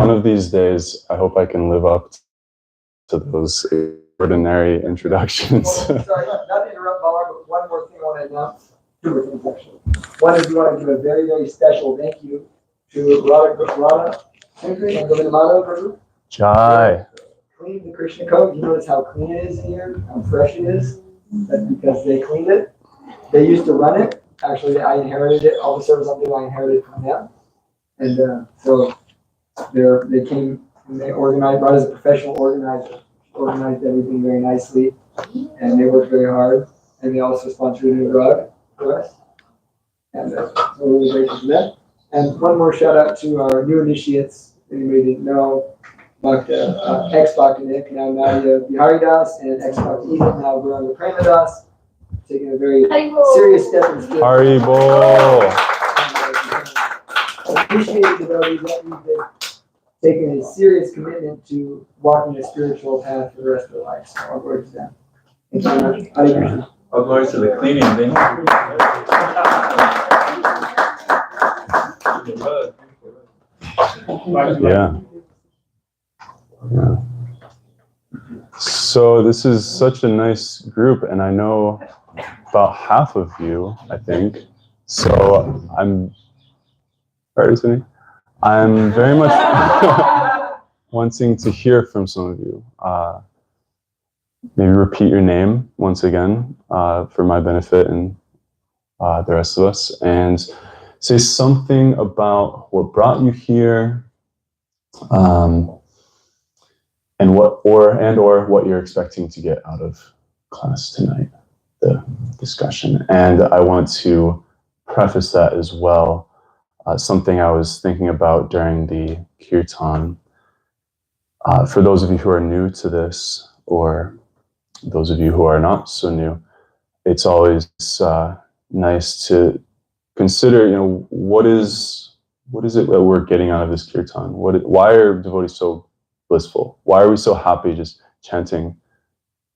one of these days, I hope I can live up to those ordinary introductions. Sorry, not to interrupt, Balarama, but one more thing I want to announce. Two things, actually. One is we want to give a very, very special thank you to Rada Pinkri and Govinamado group. Jai. Cleaned the Krishna Cove. You notice how clean it is here, how fresh it is? That's because they cleaned it. They used to run it. Actually, I inherited it. All the service I'm doing, I inherited from them. And so they came and they organized, Rada is a professional organizer, organized everything very nicely. And they worked very hard. And they also sponsored a new rug for us. And so we're really grateful for that. And one more shout out to our new initiates. Anybody didn't know, ex-Bhakta Nick, now Nadia Biharidas, and ex-Bhakta Ethan, now Guranga Premadas, taking a very serious step in spiritual. Haribol. I appreciate the devotees that you've been taking a serious commitment to walking a spiritual path for the rest of their life. So I'll go to them. Thank you very much. Hare Krishna. I'll go to the cleaning thing. Yeah. Yeah. So this is such a nice group, and I know about half of you, I think. So I'm very much wanting to hear from some of you. Maybe repeat your name once again for my benefit and the rest of us, and say something about what brought you here, and what you're expecting to get out of class tonight, the discussion. And I want to preface that as well. Something I was thinking about during the kirtan. For those of you who are new to this, or those of you who are not so new, it's always nice to consider, what is it that we're getting out of this kirtan? Why are devotees so blissful? Why are we so happy just chanting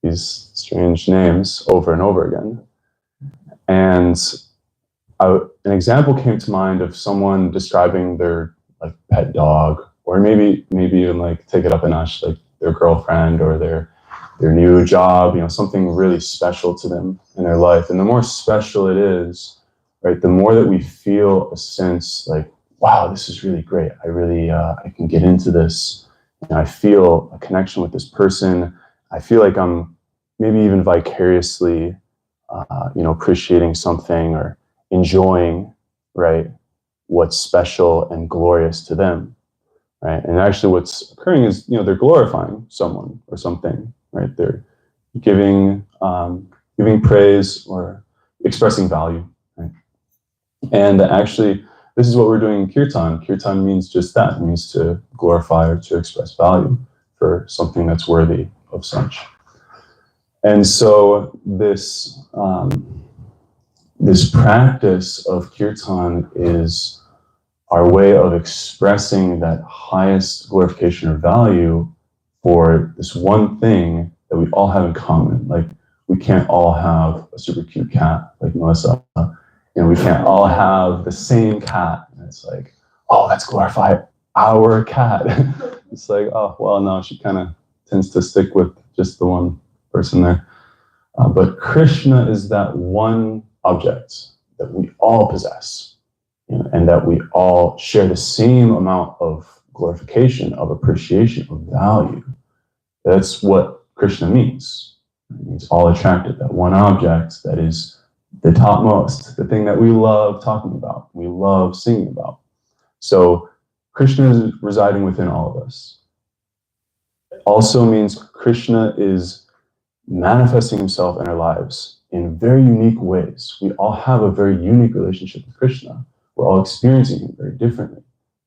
these strange names over and over again? And an example came to mind of someone describing their pet dog, or maybe even take it up a notch, like their girlfriend or their new job, something really special to them in their life. And the more special it is, right, the more that we feel a sense like, wow, this is really great. I really, I can get into this. And I feel a connection with this person. I feel like I'm maybe even vicariously, appreciating something or enjoying, right, what's special and glorious to them, right? And actually what's occurring is, they're glorifying someone or something, right? They're giving praise or expressing value, right? And actually, this is what we're doing in kirtan. Kirtan means just that. It means to glorify or to express value for something that's worthy of such. And so this practice of kirtan is our way of expressing that highest glorification or value for this one thing that we all have in common. Like, we can't all have a super cute cat like Melissa. We can't all have the same cat. And it's like, oh, let's glorify our cat. It's like, oh, well, no, she kind of tends to stick with just the one person there. But Krishna is that one object that we all possess, and that we all share the same amount of glorification, of appreciation, of value. That's what Krishna means. It means all attracted, that one object that is the topmost, the thing that we love talking about, we love singing about. So Krishna is residing within all of us. It also means Krishna is manifesting himself in our lives in very unique ways. We all have a very unique relationship with Krishna. We're all experiencing him very differently,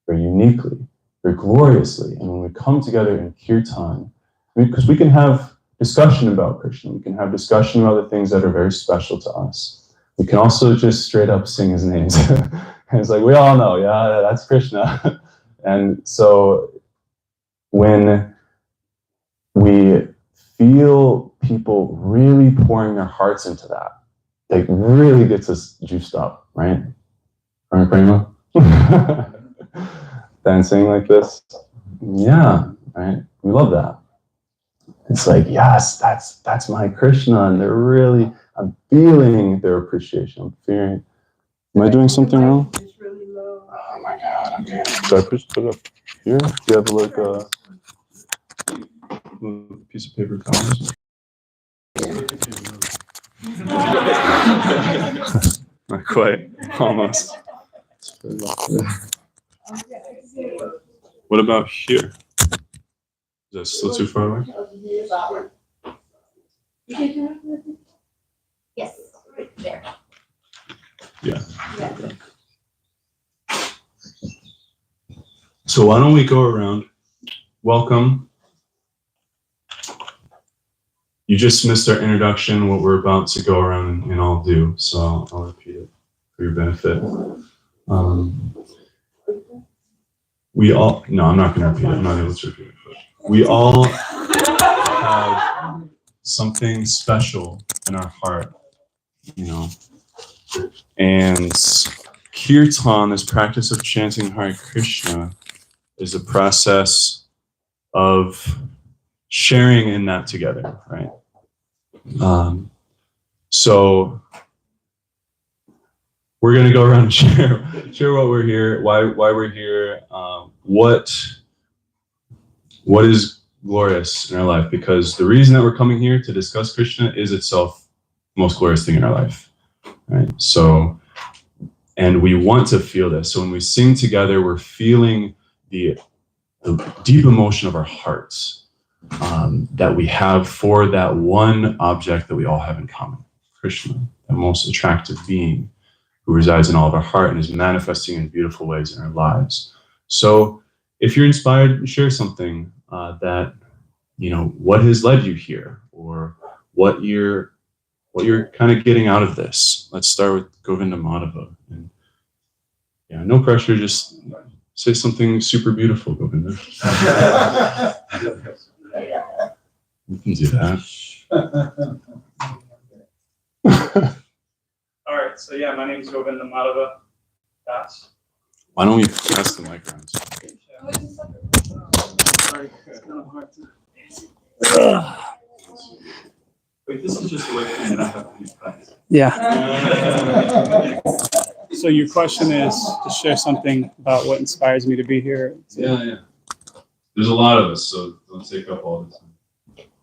very uniquely, very gloriously. And when we come together in kirtan, because we can have discussion about Krishna, we can have discussion about the things that are very special to us. We can also just straight up sing his names. And it's like, we all know, yeah, that's Krishna. And so when we feel people really pouring their hearts into that, it really gets us juiced up, right? Prema? Dancing like this. Yeah, right. We love that. It's like, yes, that's my Krishna, and I'm feeling their appreciation. I'm feeling. Am I doing something wrong? It's really low. Oh my God. Okay. Should I put it up here? Do you have like a piece of paper towels? Not quite. Almost. What about here? Is that still too far away? Yes, right there. Yeah. So why don't we go around? Welcome. You just missed our introduction, what we're about to go around and all do. So I'll repeat it for your benefit. No, I'm not going to repeat it. I'm not able to repeat it. But we all have something special in our heart, and kirtan, this practice of chanting Hare Krishna, is a process of sharing in that together, right? So we're going to go around and share what we're here, why we're here, what is glorious in our life, because the reason that we're coming here to discuss Krishna is itself the most glorious thing in our life, right? So, and we want to feel this. So when we sing together, we're feeling the deep emotion of our hearts that we have for that one object that we all have in common, Krishna, the most attractive being who resides in all of our heart and is manifesting in beautiful ways in our lives. So if you're inspired, share something that, what has led you here, or what you're kind of getting out of this. Let's start with Govinda Madhava. And yeah, no pressure, just say something super beautiful, Govinda. You can do that. All right, so yeah, my name is Govinda Madhava Das. Why don't we pass the mic around? Sorry, it's kind of hard to. Wait, this is just a way for me to not have to use class. Yeah. So your question is to share something about what inspires me to be here. Yeah. There's a lot of us, so don't take up all the time.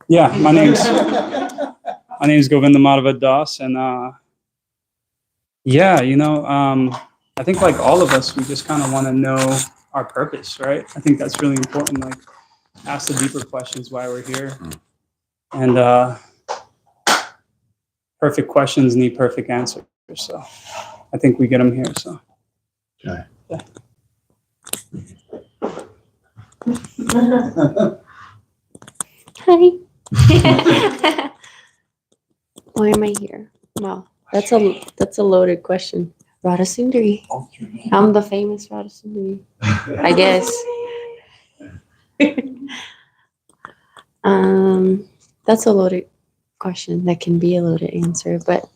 Yeah, my name's Govinda Madhava Das, and I think like all of us, we just kind of want to know our purpose, right? I think that's really important. Like, ask the deeper questions why we're here, and perfect questions need perfect answers. So, I think we get them here. So, Okay. Yeah. Hi. Why am I here? Wow, that's a loaded question. Radha Sundari. I'm the famous Radha Sundari, I guess. That's a loaded question. That can be a loaded answer, but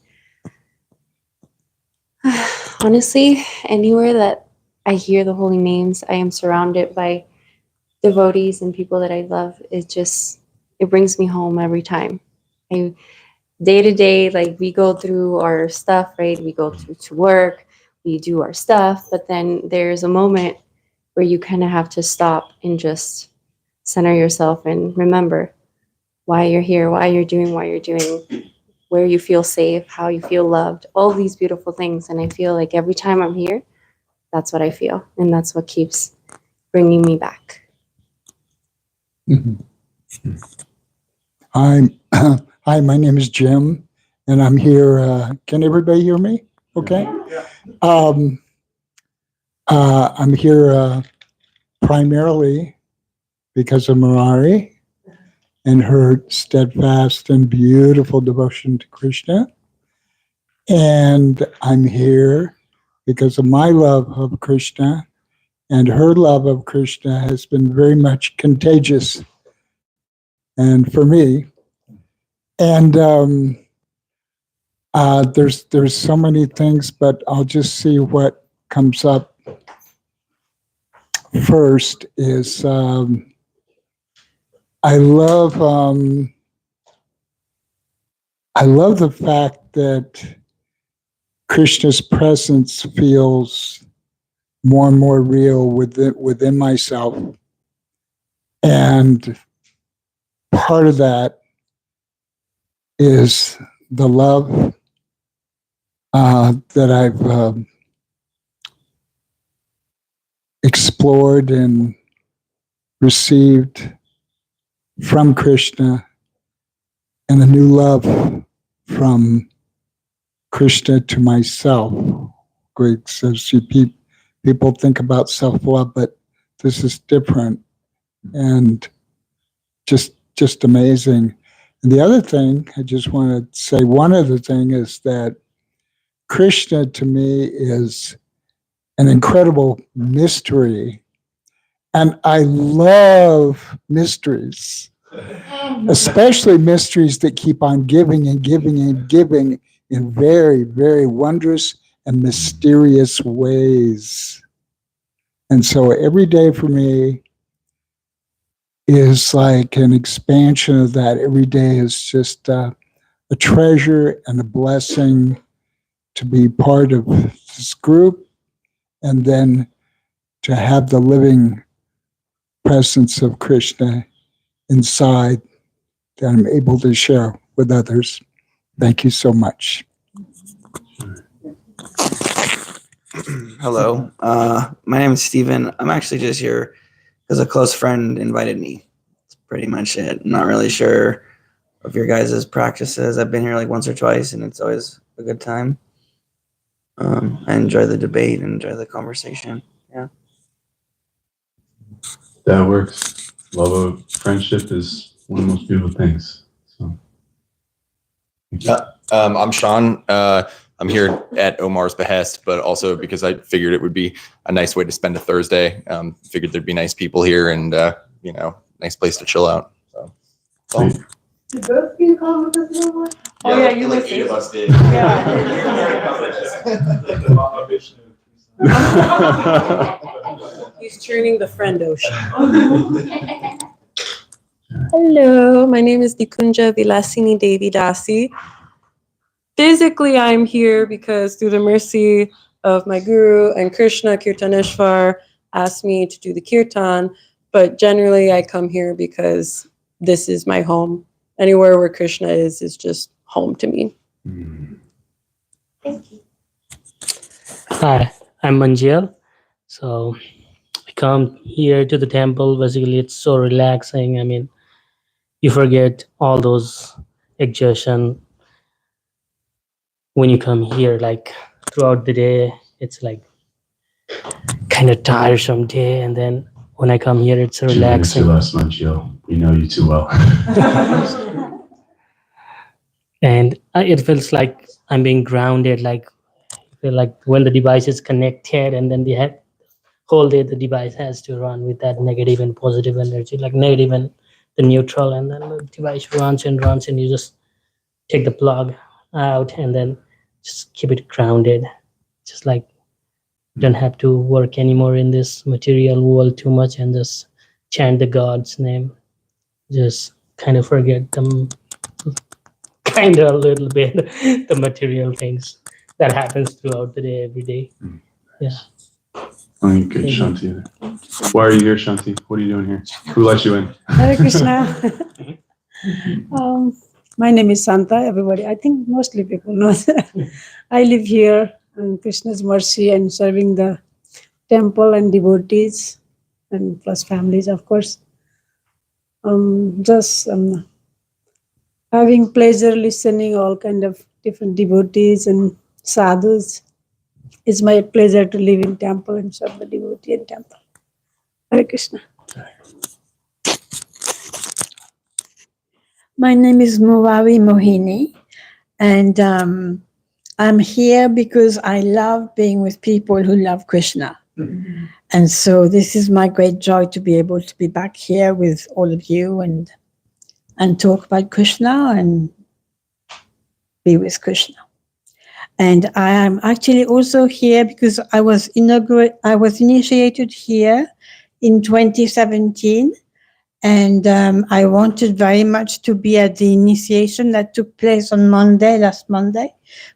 honestly, anywhere that I hear the holy names, I am surrounded by devotees and people that I love. It brings me home every time. Day to day, like, we go through our stuff, right? We go to work, we do our stuff, but then there's a moment where you kind of have to stop and just center yourself and remember why you're here, why you're doing, where you feel safe, how you feel loved, all these beautiful things. And I feel like every time I'm here, that's what I feel. And that's what keeps bringing me back. Hi, my name is Jim, and I'm here. Can everybody hear me? Okay. I'm here primarily because of Murari and her steadfast and beautiful devotion to Krishna. And I'm here because of my love of Krishna, and her love of Krishna has been very much contagious, and for me. And there's so many things, but I'll just see what comes up. first is I love the fact that Krishna's presence feels more and more real within myself. And part of that is the love that I've explored and received from Krishna, and a new love from Krishna to myself. Greg says people think about self-love, but this is different and just amazing. And the other thing I just want to say, one other thing is that Krishna to me is an incredible mystery. And I love mysteries, especially mysteries that keep on giving and giving and giving in very, very wondrous and mysterious ways. And so every day for me is like an expansion of that. Every day is just a treasure and a blessing to be part of this group, and then to have the living presence of Krishna inside that I'm able to share with others. Thank you so much. Hello, my name is Steven. I'm actually just here because a close friend invited me. That's pretty much it. I'm not really sure of your guys' practices. I've been here like once or twice, and it's always a good time. I enjoy the debate and enjoy the conversation. Yeah. That works. Love of friendship is one of the most beautiful things. So, I'm Sean. I'm here at Omar's behest, but also because I figured it would be a nice way to spend a Thursday. Figured there'd be nice people here and, nice place to chill out. So, Sweet. Did both of you come with us no more? Yeah, Oh, yeah, you like missed 8 it. of us did. He's turning the friend ocean. Hello, my name is Nikunja Vilasini Devi Dasi. Physically, I'm here because through the mercy of my guru and Krishna Kirtaneshwar asked me to do the kirtan, but generally I come here because this is my home. Anywhere where Krishna is just home to me. Thank you. Hi, I'm Manjil. So we come here to the temple. Basically, it's so relaxing. I mean, you forget all those exertion when you come here. Like throughout the day, it's like kind of tiresome day, and then when I come here, it's relaxing. To us, Manjil. We know you too well. And it feels like I'm being grounded. Like I feel like when the device is connected, and then the whole day the device has to run with that negative and positive energy, like negative and the neutral, and then the device runs, and you just take the plug out and then just keep it grounded. Just like you don't have to work anymore in this material world too much, and just chant the God's name. Just kind of forget them, kind of a little bit, the material things that happens throughout the day, every day. Yeah. Oh, good, Shanti. Why are you here, Shanti? What are you doing here? Who let you in? Hare Krishna. My name is Santa, everybody. I think mostly people know that. I live here on Krishna's mercy and serving the temple and devotees and plus families, of course. Just having pleasure listening all kind of different devotees and sadhus. It's my pleasure to live in temple and serve the devotee in temple. Hare Krishna. My name is Muvavi Mohini, and I'm here because I love being with people who love Krishna. Mm-hmm. And so this is my great joy to be able to be back here with all of you and talk about Krishna and be with Krishna. And I am actually also here because I was initiated here in 2017. And I wanted very much to be at the initiation that took place on last Monday,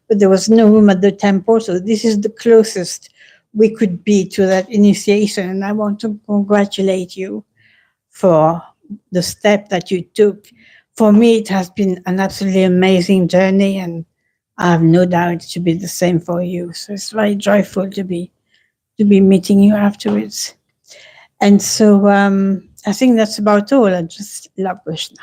but there was no room at the temple. So this is the closest we could be to that initiation. And I want to congratulate you for the step that you took. For me, it has been an absolutely amazing journey, and I have no doubt it should be the same for you. So it's very joyful to be meeting you afterwards. And so I think that's about all. I just love Krishna.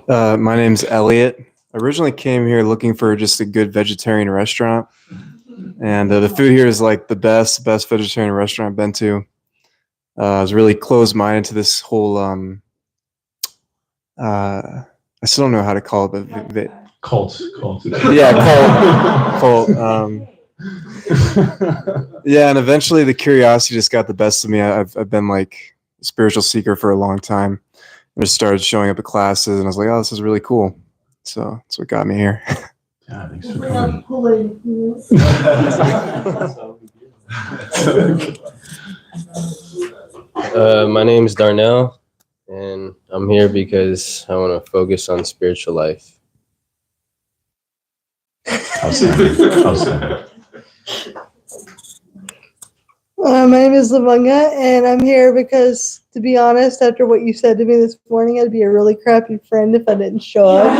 My name's Elliot. I originally came here looking for just a good vegetarian restaurant. And the food here is like the best vegetarian restaurant I've been to. I was really closed-minded to this whole, I still don't know how to call it, but Cult. Yeah, cult. Yeah, and eventually the curiosity just got the best of me. I've been like a spiritual seeker for a long time. I just started showing up at classes, and I was like, oh, this is really cool. So that's what got me here. Yeah, thanks for coming. My name is Darnell, and I'm here because I want to focus on spiritual life. My name is Lavunga, and I'm here because, to be honest, after what you said to me this morning, I'd be a really crappy friend if I didn't show up.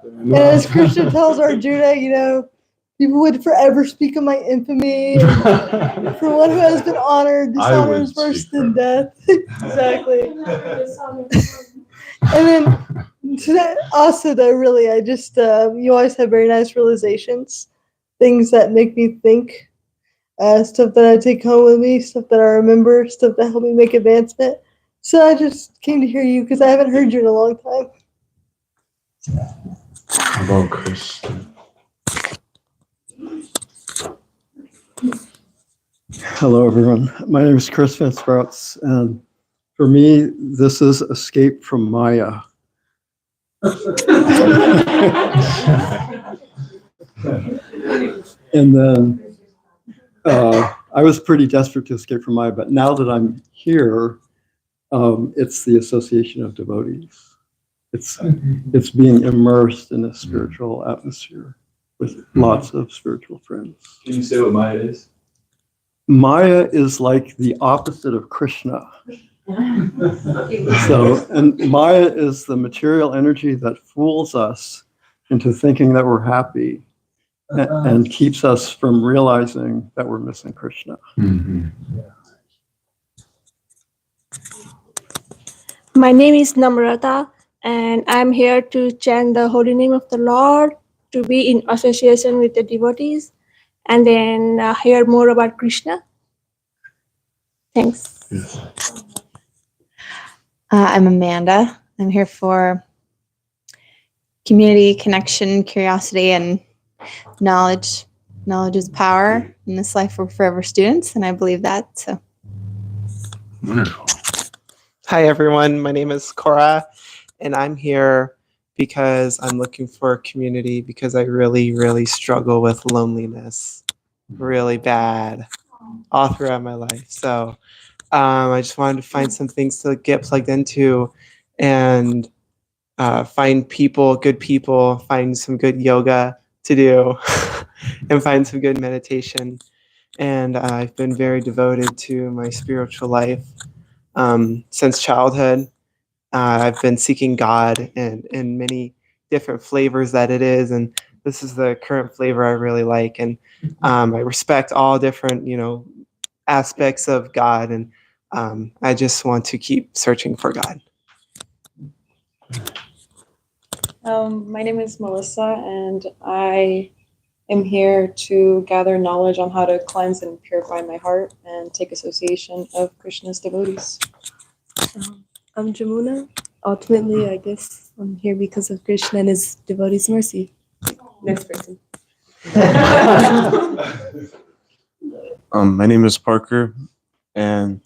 And as Krishna tells Arjuna, people would forever speak of my infamy. And for one who has been honored, dishonor is worse than death. Exactly. And then today, also, though, really, you always have very nice realizations. Things that make me think, stuff that I take home with me, stuff that I remember, stuff that help me make advancement. So I just came to hear you because I haven't heard you in a long time. How about Krishna? Hello, everyone. My name is Chris Van Sprouts, and for me, this is escape from Maya. And then I was pretty desperate to escape from Maya, but now that I'm here, it's the association of devotees. It's being immersed in a spiritual atmosphere with lots of spiritual friends. Can you say what Maya is? Maya is like the opposite of Krishna. And Maya is the material energy that fools us into thinking that we're happy and keeps us from realizing that we're missing Krishna. Mm-hmm. My name is Namrata, and I'm here to chant the holy name of the Lord, to be in association with the devotees, and then hear more about Krishna. Thanks. I'm Amanda. I'm here for community, connection, curiosity, and knowledge. Knowledge is power. In this life, we're forever students, and I believe that. So, wonderful. Hi, everyone. My name is Cora, and I'm here because I'm looking for a community because I really, really struggle with loneliness really bad all throughout my life. So I just wanted to find some things to get plugged into and find people, good people, find some good yoga to do and find some good meditation. And I've been very devoted to my spiritual life since childhood. I've been seeking God in many different flavors that it is, and this is the current flavor I really like. And I respect all different, aspects of God, and I just want to keep searching for God. My name is Melissa, and I am here to gather knowledge on how to cleanse and purify my heart and take association of Krishna's devotees. I'm Jamuna. Ultimately, I guess I'm here because of Krishna and his devotees' mercy. Next person. My name is Parker, and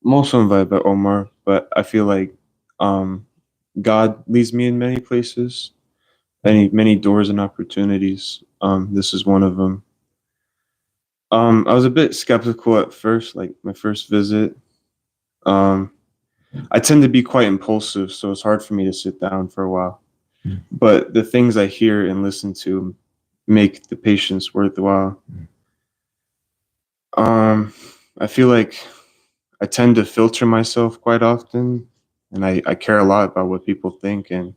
I'm also invited by Omar, but I feel like God leads me in many places, many doors and opportunities. This is one of them. I was a bit skeptical at first, like my first visit. I tend to be quite impulsive, so it's hard for me to sit down for a while. But the things I hear and listen to make the patience worthwhile. I feel like I tend to filter myself quite often, and I care a lot about what people think, and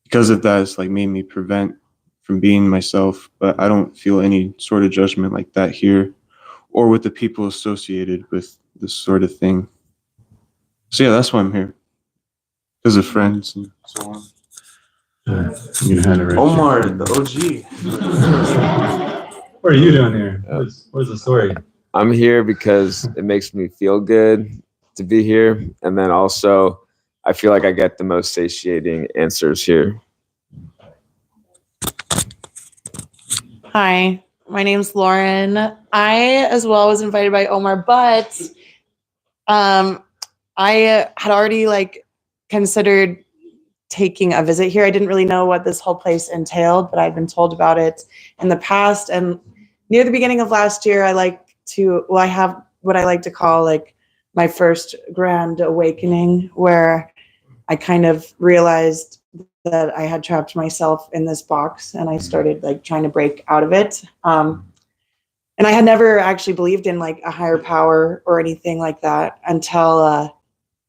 because of that, it's like made me prevent from being myself. But I don't feel any sort of judgment like that here, or with the people associated with this sort of thing. So yeah, that's why I'm here, because of friends and so on. I'm gonna hand it right Omar, here. the OG. What are you doing here? What's the story? I'm here because it makes me feel good to be here. And then also, I feel like I get the most satiating answers here. Hi, my name's Lauren. I as well was invited by Omar, but I had already considered taking a visit here. I didn't really know what this whole place entailed, but I'd been told about it in the past. And near the beginning of last year, I have what I like to call my first grand awakening, where I kind of realized that I had trapped myself in this box, and I started trying to break out of it. And I had never actually believed in a higher power or anything like that until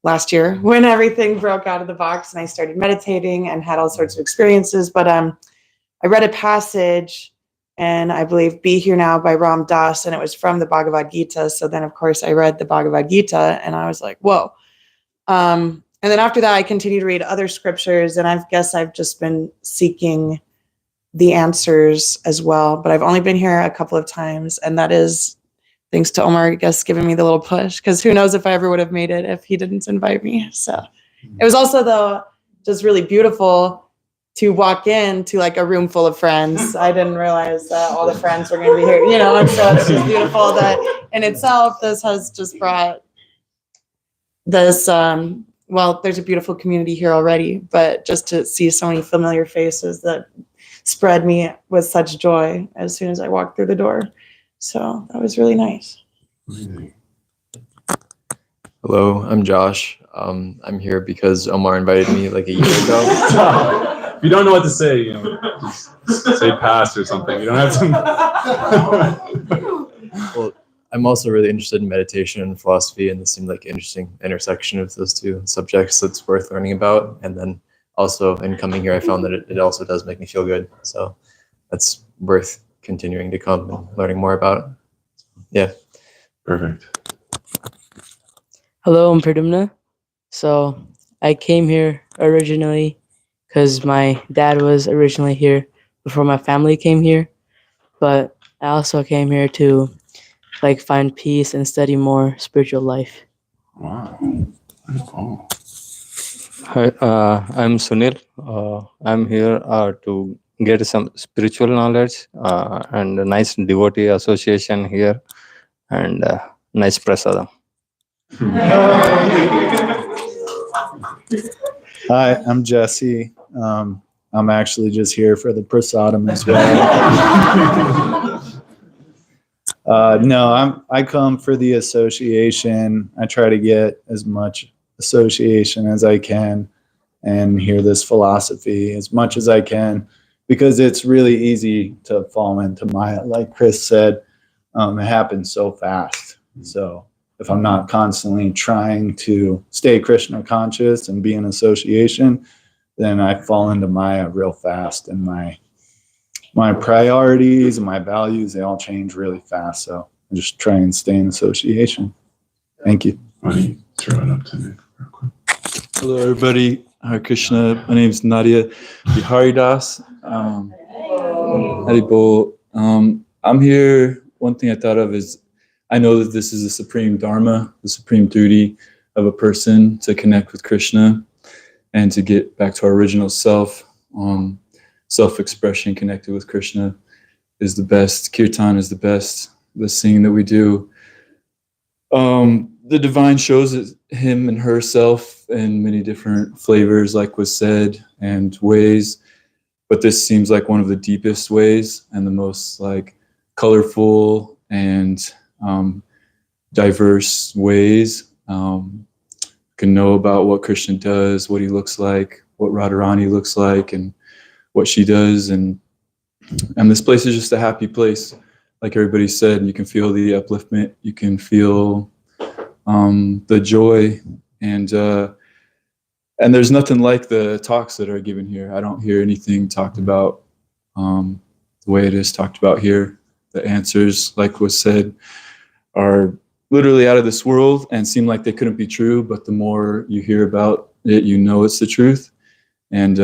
last year, when everything broke out of the box and I started meditating and had all sorts of experiences. But I read a passage, and I believe "Be Here Now" by Ram Dass, and it was from the Bhagavad Gita. So then, of course, I read the Bhagavad Gita, and I was like, whoa. And then after that, I continued to read other scriptures, and I guess I've just been seeking the answers as well. But I've only been here a couple of times, and that is thanks to Omar, I guess, giving me the little push, because who knows if I ever would have made it if he didn't invite me. So it was also, though, just really beautiful to walk into a room full of friends. I didn't realize that all the friends were going to be here, and so it's just beautiful that in itself, this has just brought this, there's a beautiful community here already, but just to see so many familiar faces that spread me with such joy as soon as I walked through the door. So that was really nice. Hello, I'm Josh. I'm here because Omar invited me like a year ago. If you don't know what to say, just say pass or something. You don't have to. Well, I'm also really interested in meditation and philosophy, and this seemed like an interesting intersection of those two subjects that's worth learning about. And then also in coming here, I found that it also does make me feel good. So that's worth continuing to come and learning more about. Yeah. Perfect. Hello, I'm Pradumna. So I came here originally because my dad was originally here before my family came here. But I also came here to find peace and study more spiritual life. Wow. Oh. Hi, I'm Sunil. I'm here to get some spiritual knowledge and a nice devotee association here and nice prasadam. Hi, I'm Jesse. I'm actually just here for the prasadam as well. No, I come for the association. I try to get as much association as I can and hear this philosophy as much as I can, because it's really easy to fall into Maya. Like Chris said, it happens so fast. So if I'm not constantly trying to stay Krishna conscious and be in association, then I fall into Maya real fast, and my priorities and my values, they all change really fast. So I just try and stay in association. Thank you. Why don't you throw it up to me real quick? Hello, everybody. Hare Krishna. My name is Nadia Biharidas. Haribol. I'm here. One thing I thought of is I know that this is the supreme dharma, the supreme duty of a person to connect with Krishna and to get back to our original self. Self-expression connected with Krishna is the best. Kirtan is the best. The singing that we do. The divine shows him and herself in many different flavors, like was said, and ways. But this seems like one of the deepest ways and the most colorful and diverse ways. Can know about what Krishna does, what he looks like, what Radharani looks like, and what she does. And this place is just a happy place. Like everybody said, you can feel the upliftment, you can feel the joy, and there's nothing like the talks that are given here. I don't hear anything talked about the way it is talked about here. The answers, like was said, are literally out of this world and seem like they couldn't be true, but the more you hear about it, you know it's the truth, and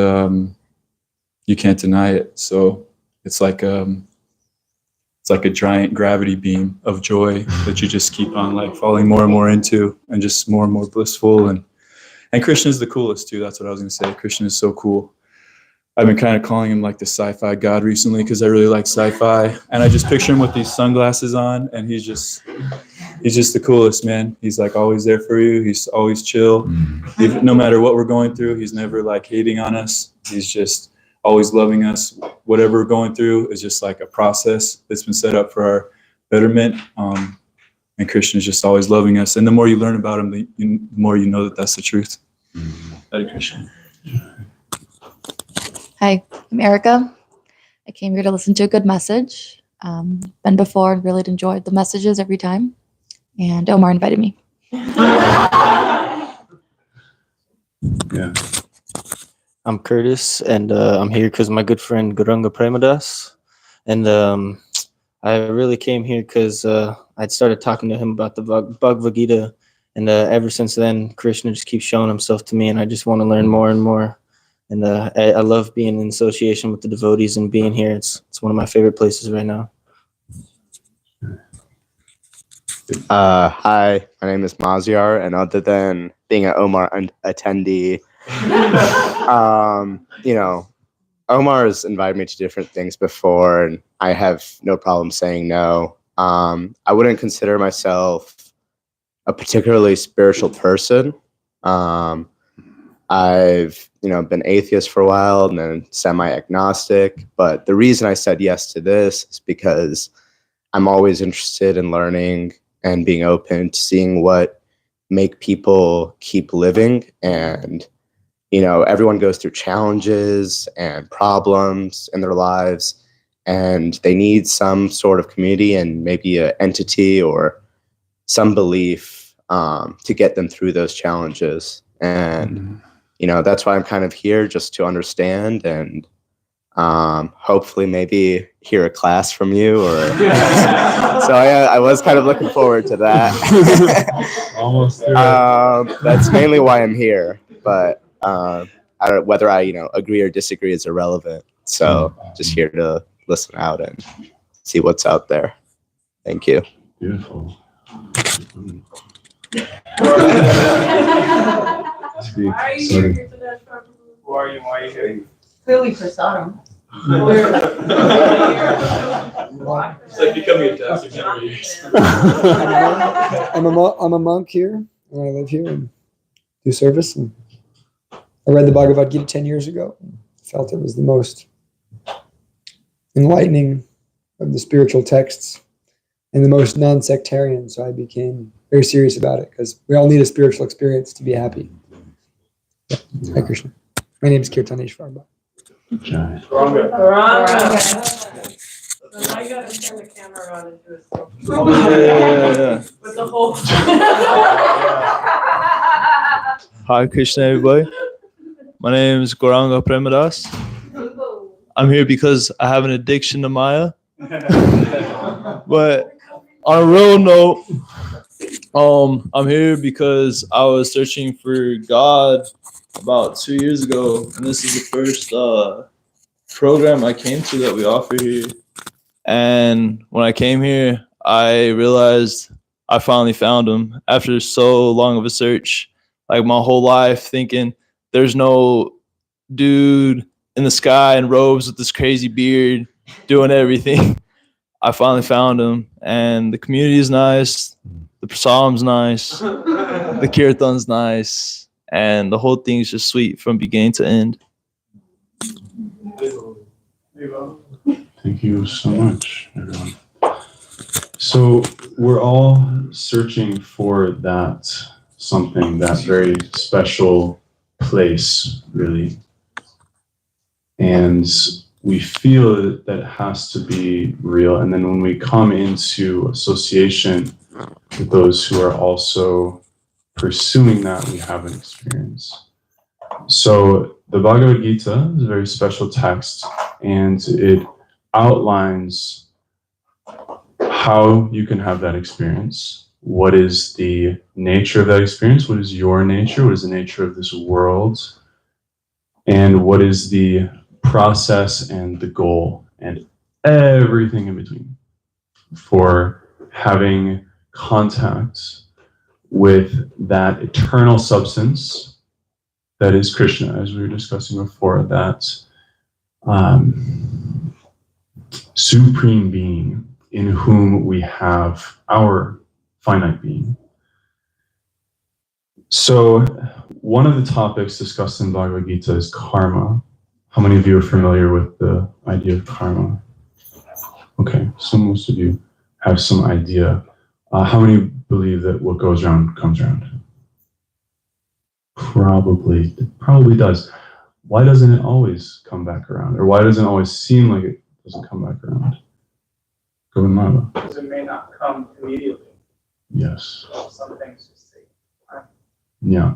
you can't deny it. So it's like a giant gravity beam of joy that you just keep on like falling more and more into, and just more and more blissful. And Krishna is the coolest too. That's what I was gonna say. Krishna is so cool. I've been kind of calling him like the sci-fi god recently because I really like sci-fi, and I just picture him with these sunglasses on, and he's just the coolest, man. He's like always there for you. He's always chill, even no matter what we're going through. He's never like hating on us. He's just always loving us. Whatever we're going through is just like a process that's been set up for our betterment. And Krishna is just always loving us. And the more you learn about him, the more you know that that's the truth. Hare Krishna. Hi, I'm Erica. I came here to listen to a good message. Been before, really enjoyed the messages every time. And Omar invited me. Yeah. I'm Curtis, and I'm here because my good friend Guranga Premadas. And I really came here because I'd started talking to him about the Bhagavad Gita. And ever since then, Krishna just keeps showing himself to me, and I just want to learn more and more. And I love being in association with the devotees and being here. It's one of my favorite places right now. Hi, my name is Maziar, and other than being an Omar attendee, Omar has invited me to different things before, and I have no problem saying no. I wouldn't consider myself a particularly spiritual person. I've been atheist for a while and then semi-agnostic, but the reason I said yes to this is because I'm always interested in learning and being open to seeing what make people keep living. And everyone goes through challenges and problems in their lives, and they need some sort of community and maybe an entity or some belief to get them through those challenges. And that's why I'm kind of here, just to understand and hopefully maybe hear a class from you. Or so I was kind of looking forward to that. Almost. That's mainly why I'm here, but I don't, whether I agree or disagree is irrelevant. So just here to listen out and see what's out there. Thank you. Beautiful. Why are you here? Who are you? Why are you here? Clearly Prasadam. It's like becoming a Dasa generation. I'm a monk here, and I live here and do service. And I read the Bhagavad Gita 10 years ago. Felt it was the most enlightening of the spiritual texts and the most non-sectarian. So I became very serious about it because we all need a spiritual experience to be happy. Yeah. Hi, Krishna. My name is Kirtaneshwar. Okay. Baranga. So now you gotta turn the camera around and do a selfie. Yeah. With the whole. Hi, Krishna, everybody. My name is Gauranga Premadas. I'm here because I have an addiction to Maya. But on a real note, I'm here because I was searching for God about 2 years ago, and this is the first program I came to that we offer here. And when I came here, I realized I finally found him after so long of a search. Like my whole life thinking there's no dude in the sky in robes with this crazy beard doing everything. I finally found him, and the community is nice, the prasadam's nice, the kirtan's nice, and the whole thing's just sweet from beginning to end. Thank you so much, everyone. So we're all searching for that something, that very special place, really. And we feel that it has to be real. And then when we come into association with those who are also pursuing that, we have an experience. So the Bhagavad Gita is a very special text, and it outlines how you can have that experience. What is the nature of that experience? What is your nature? What is the nature of this world? And what is the process and the goal and everything in between for having contact with that eternal substance that is Krishna, as we were discussing before, that supreme being in whom we have our finite being. So one of the topics discussed in Bhagavad Gita is karma. How many of you are familiar with the idea of karma? Okay, so most of you have some idea. How many believe that what goes around comes around? Probably does. Why doesn't it always come back around? Or why doesn't it always seem like it doesn't come back around? Go with Mama. Because it may not come immediately. Yes. Some things just take time. Yeah.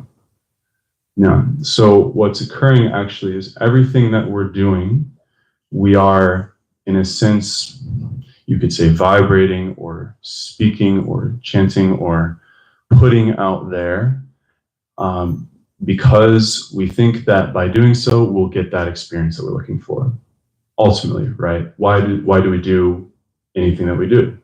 Yeah. So what's occurring actually is everything that we're doing, we are, in a sense, you could say vibrating or speaking or chanting or putting out there, because we think that by doing so, we'll get that experience that we're looking for. Ultimately, right? Why do we do anything that we do?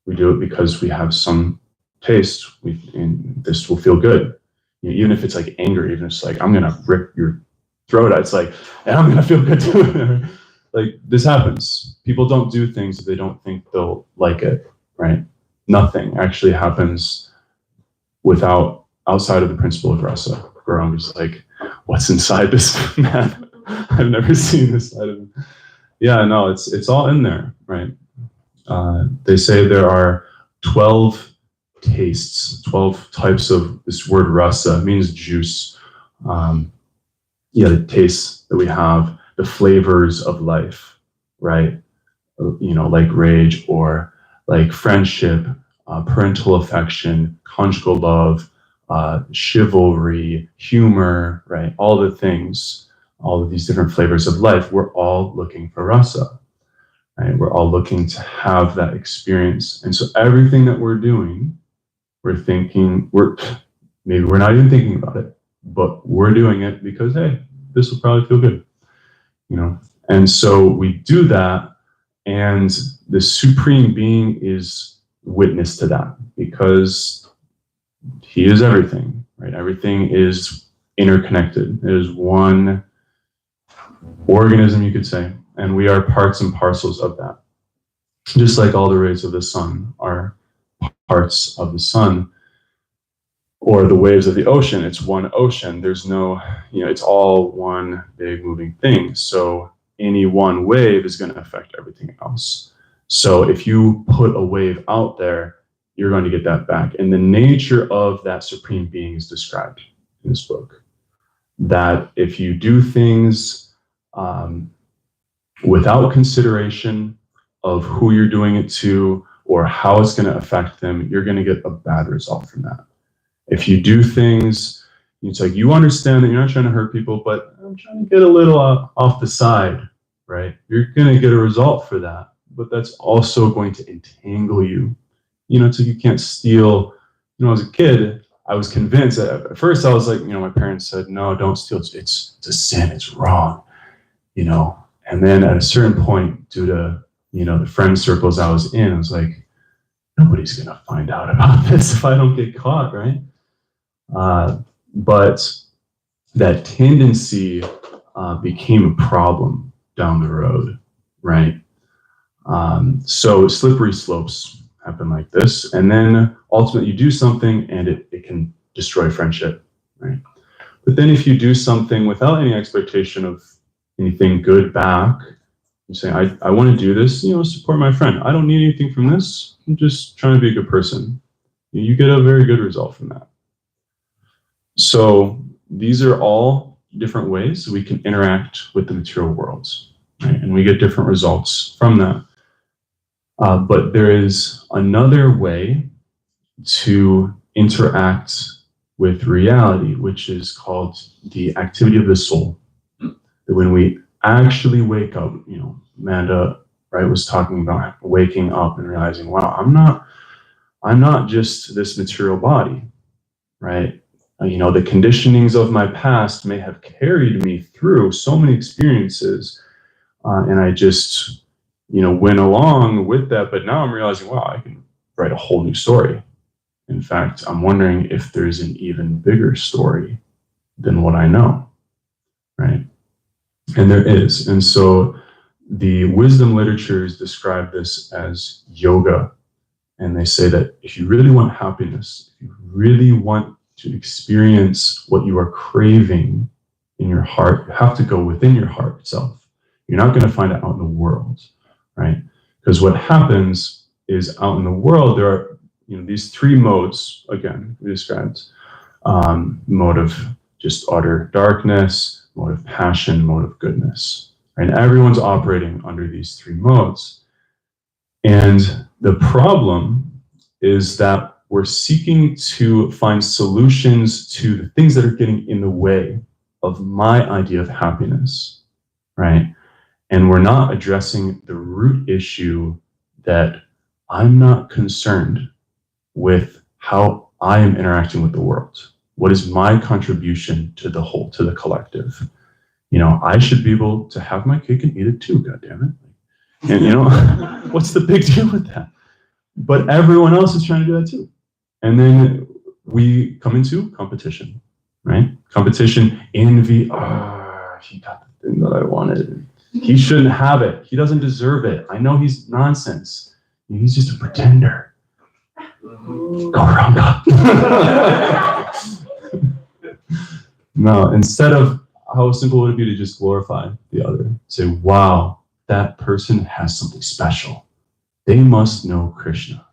We do it because we have some taste, and this will feel good. You know, even if it's like anger, even if it's like, I'm gonna rip your throat out, it's like, and I'm gonna feel good too. Like, this happens. People don't do things if they don't think they'll like it, right? Nothing actually happens outside of the principle of rasa, where I'm just like, what's inside this man? I've never seen this side of him. Yeah, no, it's all in there, right? They say there are 12 tastes, 12 types of this word rasa. It means juice. The tastes that we have, the flavors of life, right? You know, like rage or like friendship, parental affection, conjugal love, chivalry, humor, right? All the things, all of these different flavors of life, we're all looking for rasa, right? We're all looking to have that experience. And so everything that we're doing, maybe we're not even thinking about it, but we're doing it because, hey, this will probably feel good, you know? And so we do that, and the Supreme Being is witness to that because he is everything, right? Everything is interconnected. It is one organism, you could say, and we are parts and parcels of that. Just like all the rays of the sun are parts of the sun, or the waves of the ocean. It's one ocean. There's no, it's all one big moving thing. So any one wave is going to affect everything else. So if you put a wave out there, you're going to get that back. And the nature of that Supreme Being is described in this book. That if you do things without consideration of who you're doing it to or how it's going to affect them, you're going to get a bad result from that. If you do things, it's like you understand that you're not trying to hurt people, but I'm trying to get a little off the side, right? You're going to get a result for that, but that's also going to entangle you. So you can't steal. As a kid, I was convinced that at first I was like, my parents said, no, don't steal. It's a sin. It's wrong, And then at a certain point, due to, the friend circles I was in, I was like, nobody's going to find out about this if I don't get caught, right? But that tendency became a problem down the road, right? So slippery slopes happen like this, and then ultimately you do something and it can destroy friendship, right? But then if you do something without any expectation of anything good back, You're saying, I want to do this, support my friend. I don't need anything from this. I'm just trying to be a good person. You get a very good result from that. So these are all different ways we can interact with the material world, right? And we get different results from that. But there is another way to interact with reality, which is called the activity of the soul. When we actually wake up, Amanda, right, was talking about waking up and realizing, wow, I'm not just this material body, right? The conditionings of my past may have carried me through so many experiences, and I just, went along with that. But now I'm realizing, wow, I can write a whole new story. In fact, I'm wondering if there's an even bigger story than what I know, right? And there is. And so the wisdom literatures describe this as yoga. And they say that if you really want happiness, if you really want to experience what you are craving in your heart, you have to go within your heart itself. You're not going to find it out in the world, right? Because what happens is out in the world, there are these three modes, again, we described, mode of just utter darkness, mode of passion, mode of goodness, right? And everyone's operating under these three modes. And the problem is that we're seeking to find solutions to the things that are getting in the way of my idea of happiness, right? And we're not addressing the root issue that I'm not concerned with how I am interacting with the world. What is my contribution to the whole, to the collective? I should be able to have my cake and eat it too, goddammit. And what's the big deal with that? But everyone else is trying to do that too. And then we come into competition, right? Competition, envy. He got the thing that I wanted. He shouldn't have it. He doesn't deserve it. I know he's nonsense. He's just a pretender. Go Runga. No, instead of, how simple would it be to just glorify the other? Say, wow, that person has something special. They must know Krishna.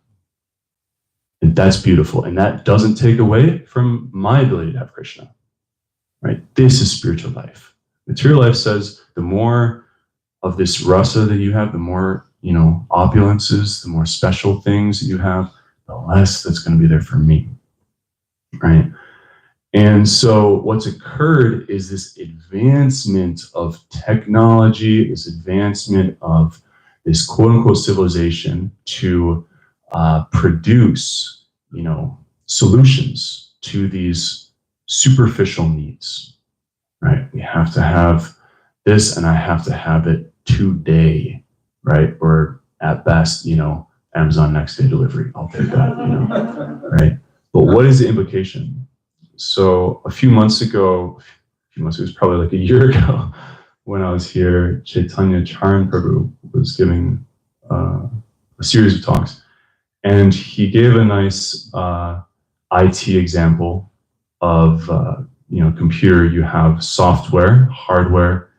And that's beautiful. And that doesn't take away from my ability to have Krishna, right? This is spiritual life. Material life says the more of this rasa that you have, the more, opulences, the more special things that you have, the less that's going to be there for me, right? And so what's occurred is this advancement of technology, this advancement of this quote-unquote civilization to produce, solutions to these superficial needs, right? We have to have this, and I have to have it today, right? Or at best, Amazon next day delivery. I'll take that, right? But what is the implication? So a few months ago, it was probably like a year ago, when I was here, Chaitanya Charan Prabhu was giving a series of talks, and he gave a nice IT example of computer. You have software, hardware,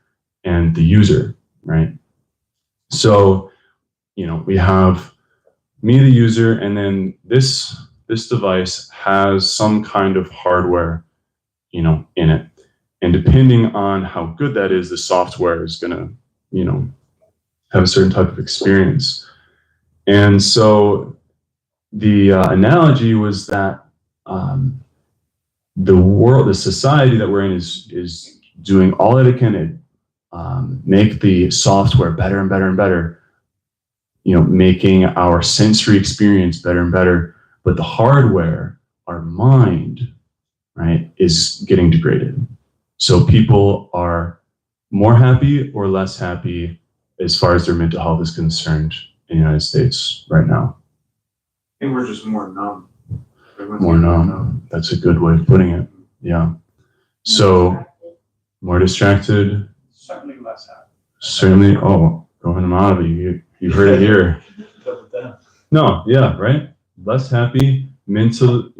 and the user, right? So we have me, the user, and then this device has some kind of hardware, in it. And depending on how good that is, the software is gonna, have a certain type of experience. And so the analogy was that the world, the society that we're in is doing all that it can to make the software better and better and better, making our sensory experience better and better. But the hardware, our mind, right, is getting degraded. So people are more happy or less happy as far as their mental health is concerned in the United States right now. And we're just more numb. More numb. That's a good way of putting it. Yeah. So more distracted. Certainly less happy. Certainly. Oh, going out of it. You heard it here. No. Yeah. Right. Less happy. Mental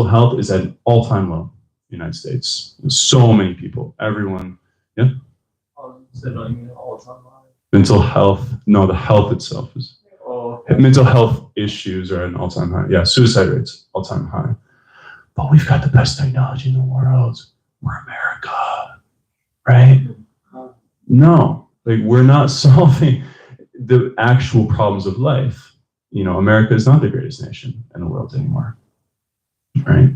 health is at an all-time low in the United States. So many people. Everyone. Yeah. All the time. Mental health, no, the health itself is, mental health issues are at an all-time high. Yeah, suicide rates, all-time high. But we've got the best technology in the world. We're America, right? No, like we're not solving the actual problems of life. You know, America is not the greatest nation in the world anymore, right?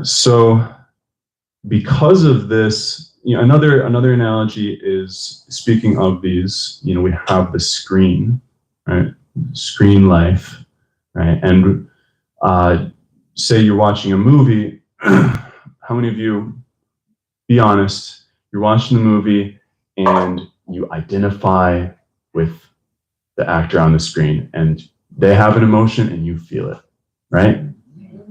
So because of this, you know, another analogy is, speaking of these, you know, we have the screen, right? Screen life, right? And say you're watching a movie. How many of you, be honest, you're watching the movie and you identify with the actor on the screen and they have an emotion and you feel it, right?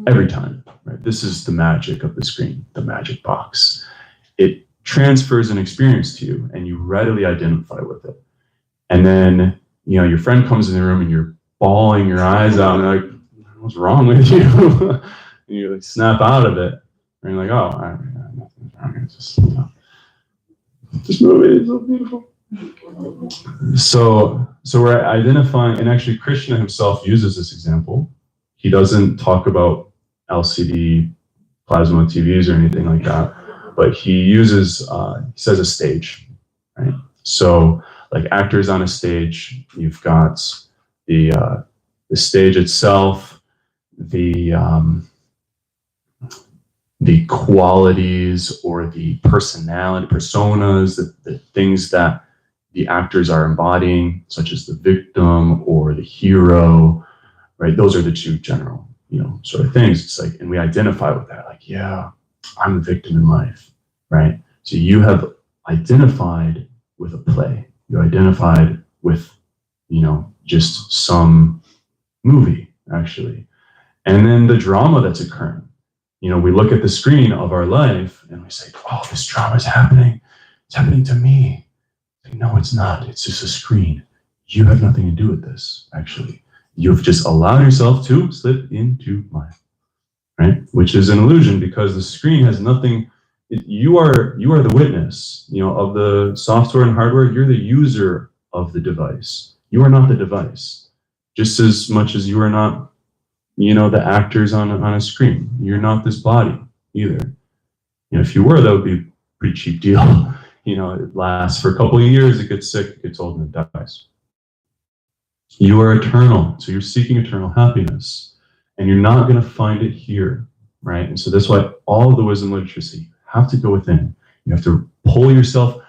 Every time, right? This is the magic of the screen, the magic box. It transfers an experience to you and you readily identify with it. And then, you know, your friend comes in the room and you're bawling your eyes out and they're like, what's wrong with you? And you like snap out of it. And you're like, oh, nothing's wrong. It's just, you know, this movie is so beautiful. So we're identifying, and actually Krishna himself uses this example. He doesn't talk about LCD plasma TVs or anything like that, but he uses, he says a stage, right? So like actors on a stage, you've got the stage itself, the qualities or the personality, personas, the things that the actors are embodying, such as the victim or the hero, right? Those are the two general, you know, sort of things. It's like, and we identify with that, like, yeah, I'm the victim in life, right? So you have identified with a play. You identified with, you know, just some movie, actually. And then the drama that's occurring. You know, we look at the screen of our life and we say, oh, this drama is happening. It's happening to me. Like, no, it's not. It's just a screen. You have nothing to do with this, actually. You've just allowed yourself to slip into life, right? Which is an illusion because the screen has nothing. You are the witness, you know, of the software and hardware. You're the user of the device. You are not the device, just as much as you are not, you know, the actors on a screen. You're not this body either. You know, if you were, that would be a pretty cheap deal. You know, it lasts for a couple of years, it gets sick, it gets old, and it dies. You are eternal, so you're seeking eternal happiness, and you're not going to find it here, right? And so that's why all of the wisdom literature say you have to go within. You have to pull yourself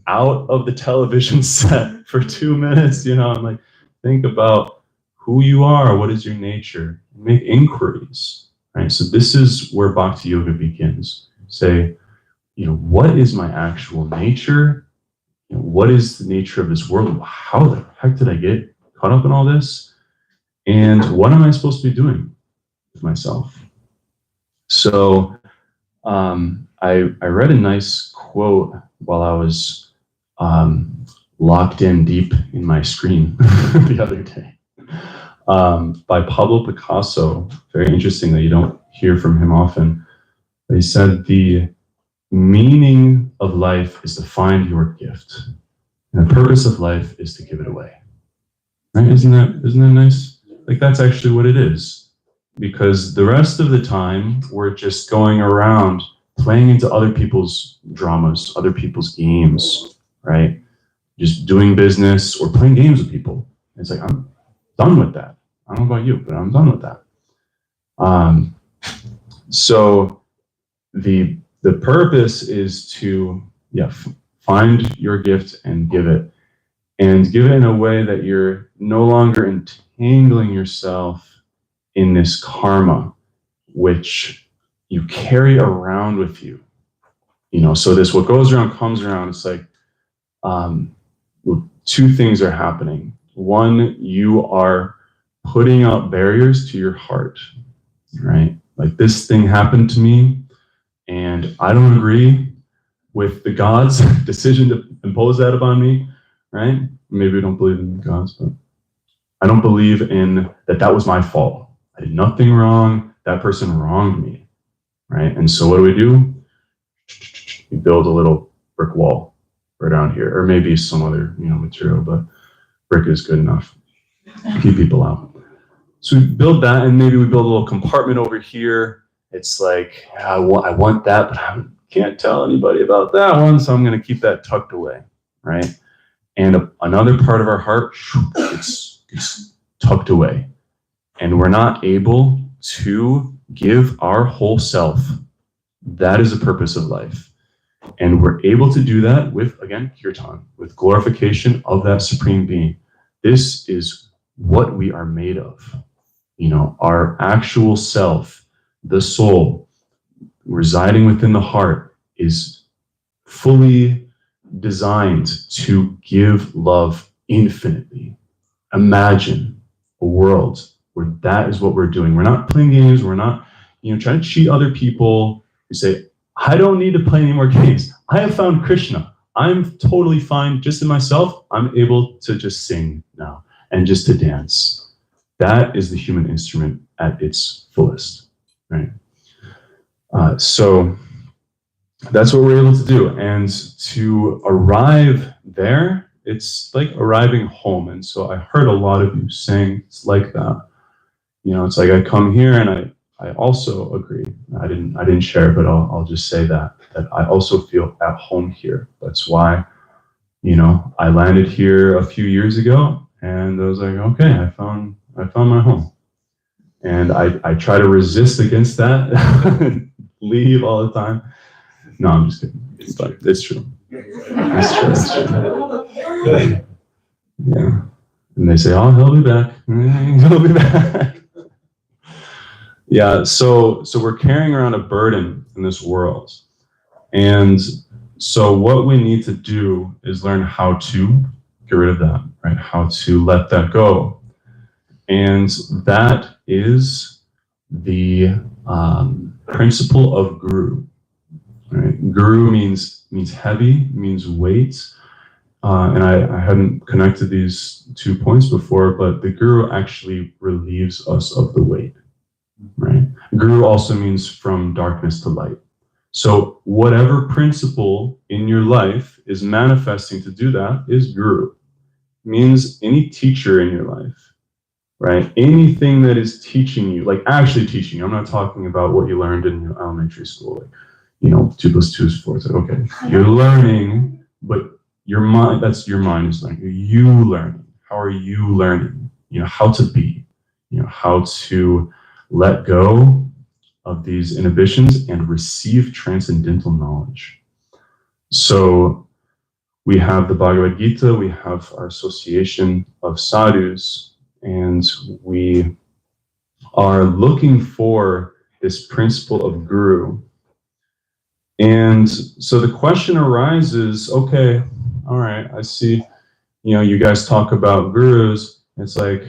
out of the television set for 2 minutes, you know, and like think about who you are, what is your nature, make inquiries, right? So this is where Bhakti Yoga begins. Say, you know, what is my actual nature? You know, what is the nature of this world? How the heck did I get caught up in all this? And what am I supposed to be doing with myself? So I read a nice quote while I was locked in deep in my screen the other day. By Pablo Picasso. Very interesting that you don't hear from him often. But he said, the meaning of life is to find your gift. And the purpose of life is to give it away. Right? Isn't that nice? Like that's actually what it is. Because the rest of the time, we're just going around playing into other people's dramas, other people's games, right? Just doing business or playing games with people. It's like, I'm done with that. I don't know about you, but I'm done with that. So the purpose is to find your gift and give it in a way that you're no longer entangling yourself in this karma, which you carry around with you. You know, so this what goes around comes around. It's like two things are happening. One, you are putting up barriers to your heart, right? Like this thing happened to me and I don't agree with the gods' decision to impose that upon me, right? Maybe I don't believe in gods, but I don't believe in that was my fault. I did nothing wrong. That person wronged me, right? And so what do? We build a little brick wall, right around here, or maybe some other, material, but brick is good enough to keep people out. So we build that, and maybe we build a little compartment over here. It's like, I want that, but I can't tell anybody about that one, so I'm going to keep that tucked away, right? And another part of our heart, it's tucked away. And we're not able to give our whole self. That is the purpose of life. And we're able to do that with, again, kirtan, with glorification of that supreme being. This is what we are made of. Our actual self, the soul, residing within the heart, is fully designed to give love infinitely. Imagine a world where that is what we're doing. We're not playing games. We're not, trying to cheat other people. We say, I don't need to play any more games. I have found Krishna. I'm totally fine just in myself. I'm able to just sing now and just to dance. That is the human instrument at its fullest, right? So that's what we're able to do. And to arrive there, it's like arriving home. And so I heard a lot of you saying it's like that. It's like I come here and I also agree. I didn't share, but I'll just say that I also feel at home here. That's why, I landed here a few years ago, and I was like, okay, I found my home. And I try to resist against that, leave all the time. No, I'm just kidding. But it's true. It's true. Yeah. And they say, oh, he'll be back. He'll be back. Yeah, so we're carrying around a burden in this world. And so what we need to do is learn how to get rid of that, right? How to let that go. And that is the principle of guru. Right? Guru means heavy, means weight. And I hadn't connected these 2 points before, but the guru actually relieves us of the weight. Right? Guru also means from darkness to light. So whatever principle in your life is manifesting to do that is guru. It means any teacher in your life, right? Anything that is teaching you, like actually teaching you. I'm not talking about what you learned in your elementary school, like, 2 + 2 is 4. It's like, okay, you're learning, but your mind, that's your mind is learning. You learning. How are you learning? How to be, how to let go of these inhibitions and receive transcendental knowledge. So we have the Bhagavad Gita, we have our association of sadhus, and we are looking for this principle of guru. And so the question arises, okay, all right, I see, you guys talk about gurus. It's like,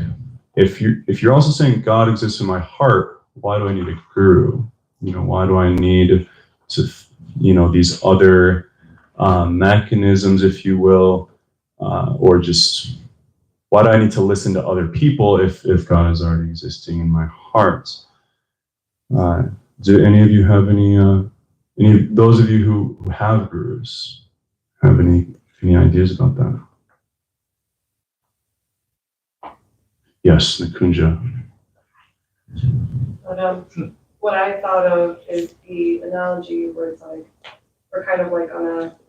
if you're also saying God exists in my heart, why do I need a guru? Why do I need to, these other mechanisms, if you will, or just why do I need to listen to other people if God is already existing in my heart? Do any of you have those of you who have gurus, have any ideas about that? Yes, Nikunja. But what I thought of is the analogy where it's like we're kind of like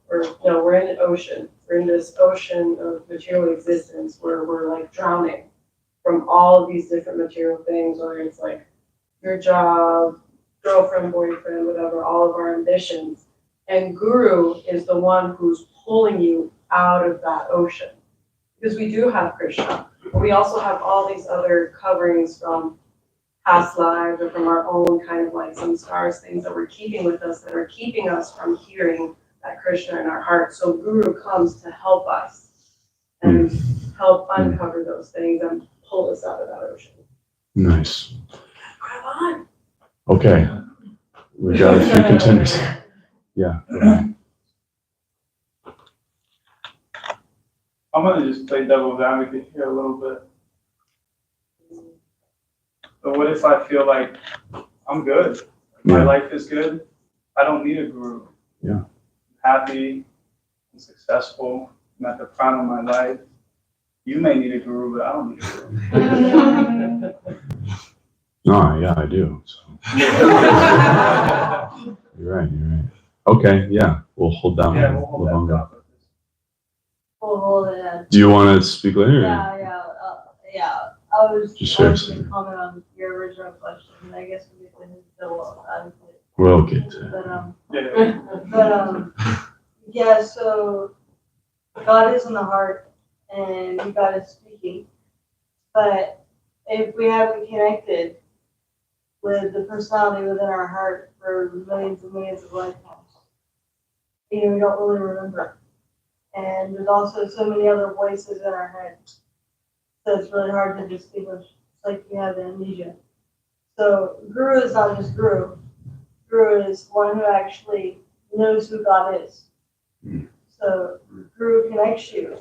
we're in an ocean. We're in this ocean of material existence where we're like drowning from all of these different material things, whether it's like your job, girlfriend, boyfriend, whatever, all of our ambitions. And Guru is the one who's pulling you out of that ocean. Because we do have Krishna. But we also have all these other coverings from past lives or from our own kind of like some scars, things that we're keeping with us that are keeping us from hearing that Krishna in our heart. So Guru comes to help us and help uncover those things and pull us out of that ocean. Nice. Grab on. Okay. We got a few contenders. Yeah. I'm going to just play devil's advocate here a little bit. But what if I feel like I'm good? My life is good. I don't need a guru. Yeah. I'm happy. I'm successful. I'm at the prime of my life. You may need a guru, but I don't need a guru. No, yeah, I do. So. You're right. Okay, yeah, we'll hold that one a little longer. We'll hold it in. Do you want to speak later? Yeah. I was Just going share to comment on your original question, and I guess we can still advocate. We'll get to Yeah, so God is in the heart and God is speaking. But if we haven't connected with the personality within our heart for millions and millions of lifetimes, we don't really remember. And there's also so many other voices in our head. So it's really hard to distinguish. It's like you have amnesia. So Guru is not just Guru. Guru is one who actually knows who God is. So Guru connects you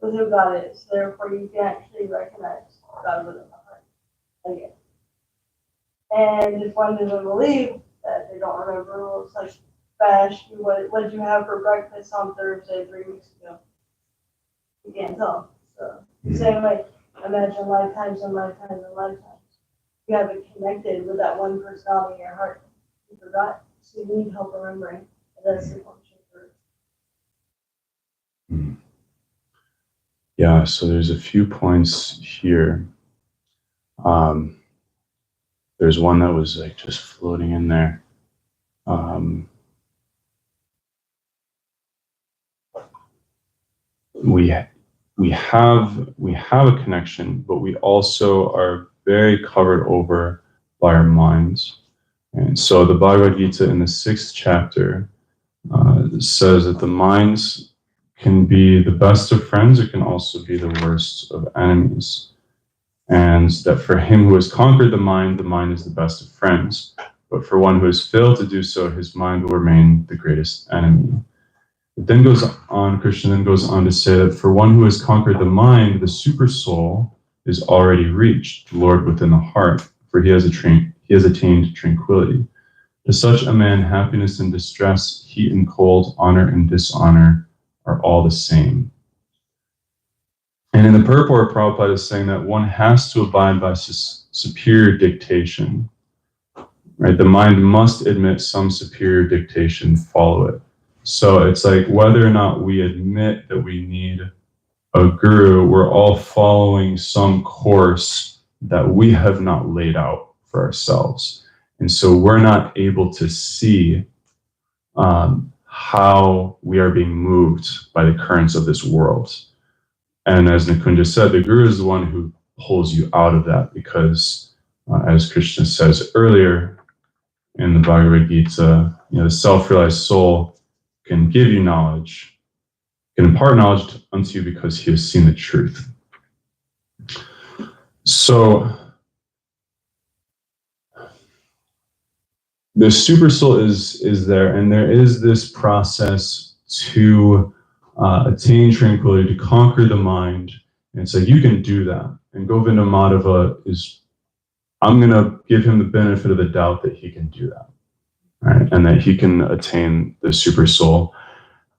with who God is. Therefore, you can actually recognize God within the heart again. And if one doesn't believe that they don't remember rules like Bash, what did you have for breakfast on Thursday 3 weeks ago? You can't tell. So the same way, imagine lifetimes and lifetimes and lifetimes. You haven't connected with that one personality in your heart. You forgot. So you need help remembering. And that's the function for it. Yeah, so there's a few points here. There's one that was like just floating in there. We have a connection, but we also are very covered over by our minds. And so the Bhagavad Gita in the 6th chapter says that the minds can be the best of friends, it can also be the worst of enemies. And that for him who has conquered the mind is the best of friends. But for one who has failed to do so, his mind will remain the greatest enemy. It then goes on, Krishna then goes on to say that for one who has conquered the mind, the super soul is already reached, the Lord within the heart, for he has attained tranquility. To such a man, happiness and distress, heat and cold, honor and dishonor are all the same. And in the purport, Prabhupada is saying that one has to abide by superior dictation. Right? The mind must admit some superior dictation, follow it. So it's like whether or not we admit that we need a guru, we're all following some course that we have not laid out for ourselves. And so we're not able to see how we are being moved by the currents of this world. And as Nikunja said, the guru is the one who pulls you out of that because, as Krishna says earlier in the Bhagavad Gita, the self-realized soul can give you knowledge, can impart knowledge unto you because he has seen the truth. So the super soul is there, and there is this process to attain tranquility, to conquer the mind. And so you can do that. And Govinda Madhava I'm going to give him the benefit of the doubt that he can do that. Right? And that he can attain the super soul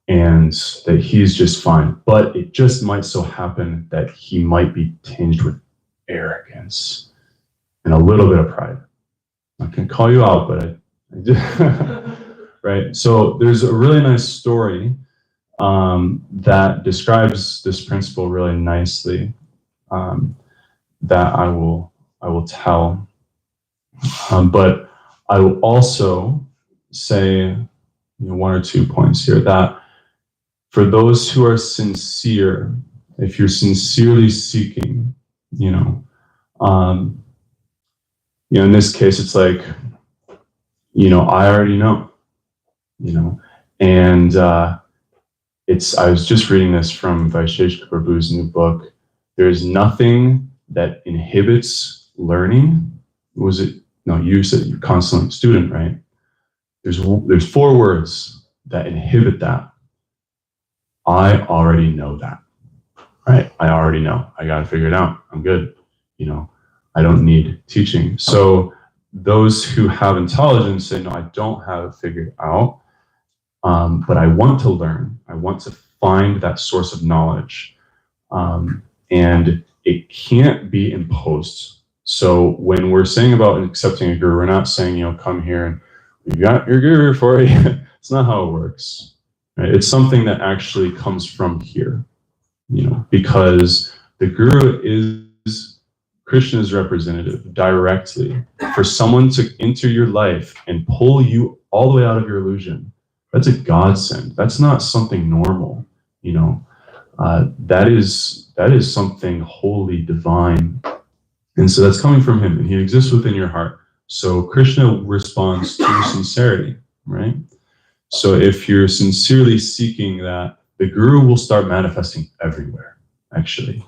and that he's just fine. But it just might so happen that he might be tinged with arrogance and a little bit of pride. I can call you out, but I just, right? So there's a really nice story that describes this principle really nicely that I will tell. But I will also say one or 2 points here that for those who are sincere, if you're sincerely seeking, in this case, it's like, I already know, and I was just reading this from Vaisheshika Prabhu's new book. There's nothing that inhibits learning. You said you're constant student, right? There's 4 words that inhibit that. I already know that, right? I already know. I got to figure it out. I'm good. I don't need teaching. So those who have intelligence say, no, I don't have it figured out. but I want to learn. I want to find that source of knowledge. And it can't be imposed. So when we're saying about accepting a guru, we're not saying, come here and you got your guru for you. It's not how it works. Right? It's something that actually comes from here, because the guru is Krishna's representative directly. For someone to enter your life and pull you all the way out of your illusion, that's a godsend. That's not something normal, that is something wholly divine. And so that's coming from him, and he exists within your heart. So Krishna responds to your sincerity, right? So if you're sincerely seeking that, the guru will start manifesting everywhere, actually.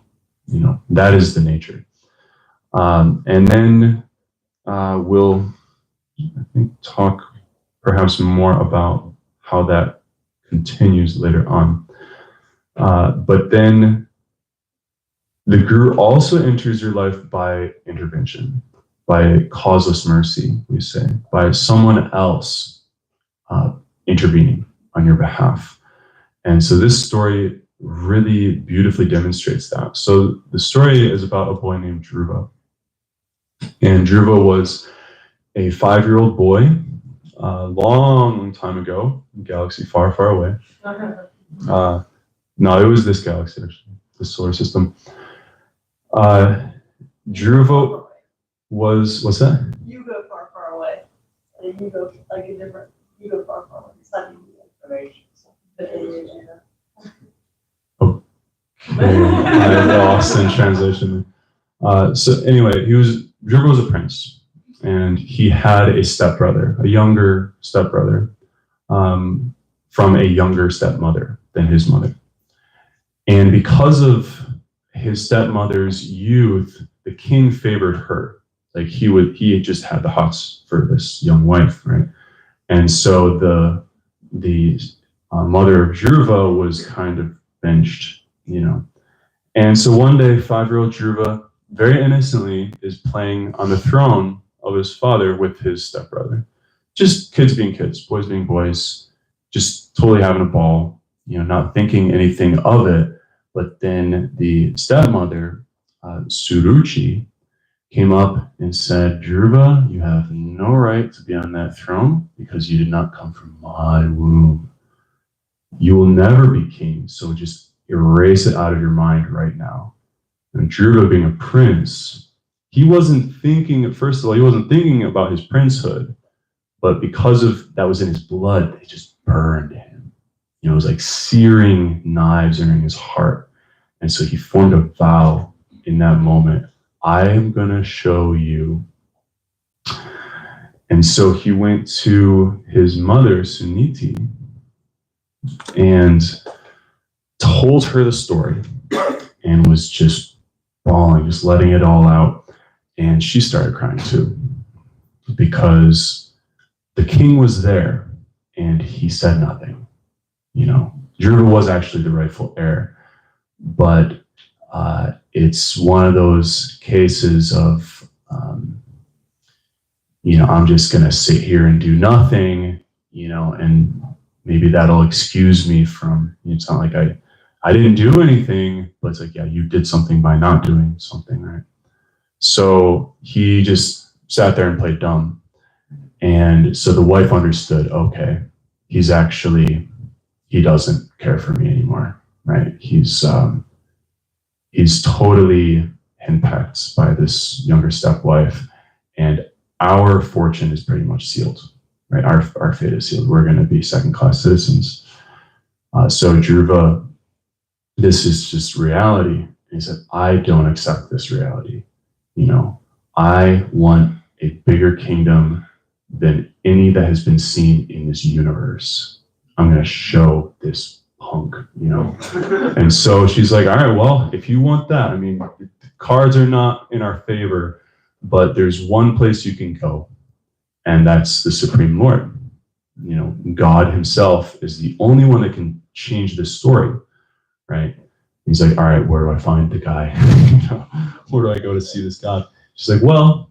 That is the nature. And then we'll, I think, talk perhaps more about how that continues later on. But then the guru also enters your life by intervention, by causeless mercy, we say, by someone else intervening on your behalf. And so this story really beautifully demonstrates that. So the story is about a boy named Dhruva. And Dhruva was a 5-year-old boy a long time ago, in a galaxy far, far away. No, it was this galaxy, actually, the solar system. Dhruva was, what's that? You go far, far away. And you go like a different, you go far, far away. It's not I lost in translation. So anyway, Dhruva was a prince, and he had a stepbrother, a younger stepbrother, from a younger stepmother than his mother. And because of his stepmother's youth, the king favored her. Like he just had the hots for this young wife, right? And so the mother of Dhruva was kind of benched, And so one day, 5-year-old Dhruva, very innocently, is playing on the throne of his father with his stepbrother. Just kids being kids, boys being boys, just totally having a ball, not thinking anything of it. But then the stepmother, Suruchi, came up and said, Dhruva, you have no right to be on that throne because you did not come from my womb. You will never be king, so just erase it out of your mind right now. And Dhruva, being a prince, he wasn't thinking about his princehood, but because of that was in his blood, it just burned him. It was like searing knives entering his heart. And so he formed a vow in that moment. I am going to show you. And so he went to his mother, Suniti, and told her the story and was just bawling, just letting it all out. And she started crying too, because the king was there and he said nothing. Dhruva was actually the rightful heir, but it's one of those cases of, I'm just going to sit here and do nothing, and maybe that'll excuse me from, it's not like I didn't do anything, but it's like, yeah, you did something by not doing something, right? So he just sat there and played dumb. And so the wife understood, okay, he doesn't care for me anymore, right? He's totally henpecked by this younger stepwife, and our fortune is pretty much sealed, right? Our fate is sealed. We're going to be second-class citizens. So Dhruva, this is just reality. And he said, I don't accept this reality. I want a bigger kingdom than any that has been seen in this universe. I'm going to show this punk, And so she's like, all right, well, if you want that, the cards are not in our favor, but there's one place you can go, and that's the Supreme Lord. God himself is the only one that can change this story, right? He's like, all right, where do I find the guy? Where do I go to see this God? She's like, well,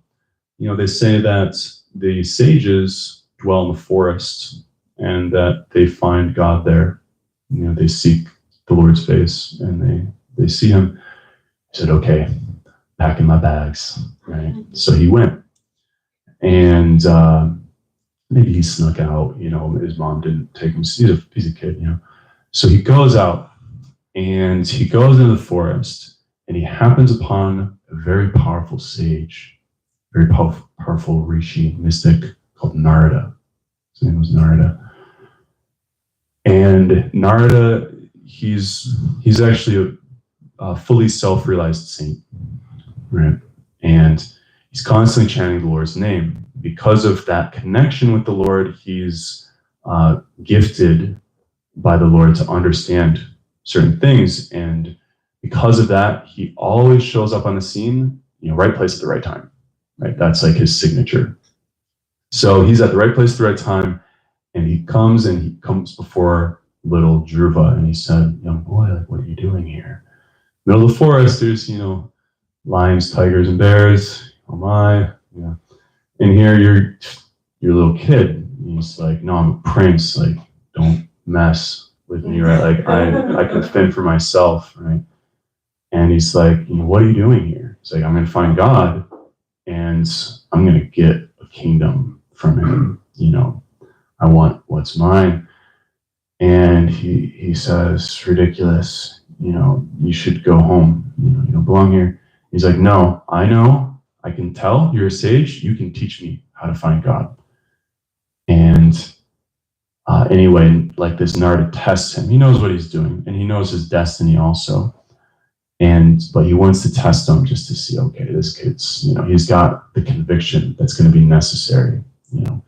they say that the sages dwell in the forest, and that they find God there. You know, they seek the Lord's face and they see him. He said, okay, packing my bags, right? So he went, and maybe he snuck out, you know, his mom didn't take him. He's a kid, you know. So he goes out and he goes into the forest and he happens upon a very powerful sage, very powerful rishi, mystic called Narada. His name was Narada. And Narada, he's actually a fully self-realized saint, right? And he's constantly chanting the Lord's name. Because of that connection with the Lord, he's gifted by the Lord to understand certain things. And because of that, he always shows up on the scene, you know, right place at the right time, right? That's like his signature. So he's at the right place at the right time, and he comes before little Dhruva, and he said, young boy, like, what are you doing here? Middle of the forest, there's, you know, lions, tigers, and bears. Oh my, you know. And here you're a little kid. And he's like, no, I'm a prince. Like, don't mess with me, right? Like, I can fend for myself, right? And he's like, you know, what are you doing here? He's like, I'm going to find God, and I'm going to get a kingdom from him. You know, I want what's mine. And he says, ridiculous. You know, you should go home. You don't belong here. He's like, no, I know. I can tell you're a sage. You can teach me how to find God. And anyway, like this Narada tests him. He knows what he's doing, and he knows his destiny also. But he wants to test him just to see, okay, this kid's, you know, he's got the conviction that's going to be necessary, you know.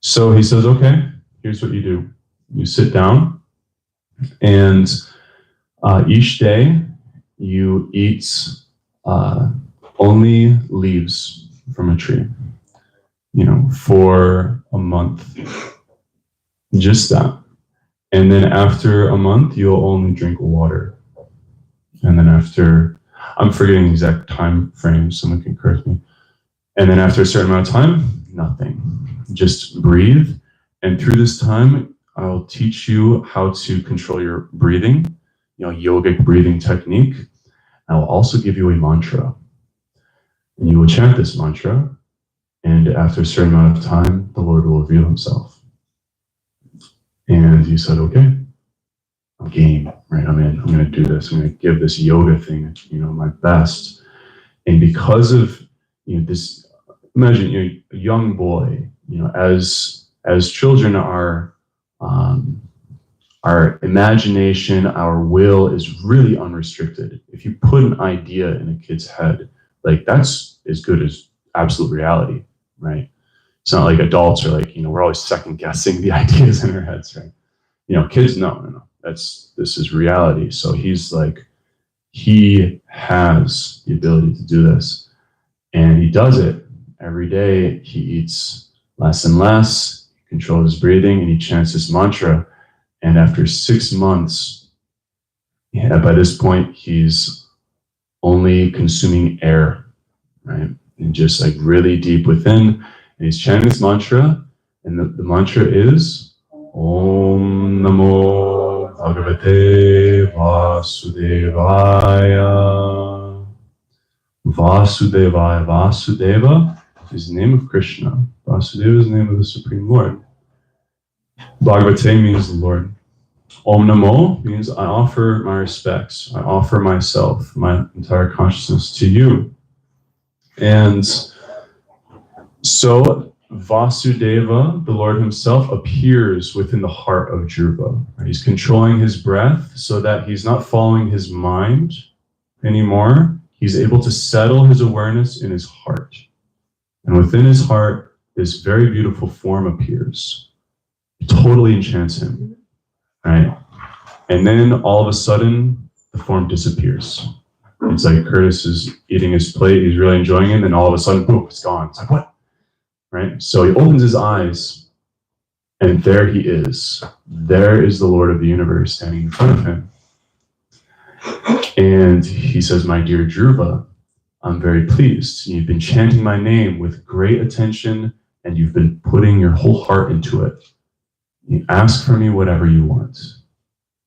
So he says, okay, here's what you do. You sit down, and each day you eat only leaves from a tree, you know, for a month. Just that. And then after a month, you'll only drink water. And then after, I'm forgetting the exact time frame, someone can correct me. And then after a certain amount of time, nothing. Just breathe. And through this time, I'll teach you how to control your breathing, you know, yogic breathing technique. I will also give you a mantra. And you will chant this mantra, and after a certain amount of time, the Lord will reveal himself. And he said, okay, I'm game, right? I'm in. I'm going to do this. I'm going to give this yoga thing, you know, my best. And because of, you know, this, imagine you're a young boy, you know, as children, our imagination, our will is really unrestricted. If you put an idea in a kid's head, like, that's as good as absolute reality, right? It's not like adults are like, you know, we're always second guessing the ideas in our heads, right? You know, kids, no. This is reality. So he's like, he has the ability to do this, and he does it every day. He eats less and less, controls his breathing, and he chants this mantra. And after 6 months, by this point, he's only consuming air, right? And just like really deep within. And he's chanting this mantra, and the mantra is Om Namo Bhagavate Vasudevaya. Vasudevaya. Vasudeva is the name of Krishna. Vasudeva is the name of the Supreme Lord. Bhagavate means the Lord. Om Namo means I offer my respects. I offer myself, my entire consciousness to you. And so Vasudeva, the Lord himself, appears within the heart of Dhruva. He's controlling his breath so that he's not following his mind anymore. He's able to settle his awareness in his heart. And within his heart, this very beautiful form appears. It totally enchants him, right? And then all of a sudden, the form disappears. It's like Curtis is eating his plate, he's really enjoying it, and then all of a sudden, boom, it's gone. It's like, what? Right? So he opens his eyes, and there he is. There is the Lord of the universe standing in front of him. And he says, my dear Dhruva, I'm very pleased. You've been chanting my name with great attention, and you've been putting your whole heart into it. You ask for me whatever you want.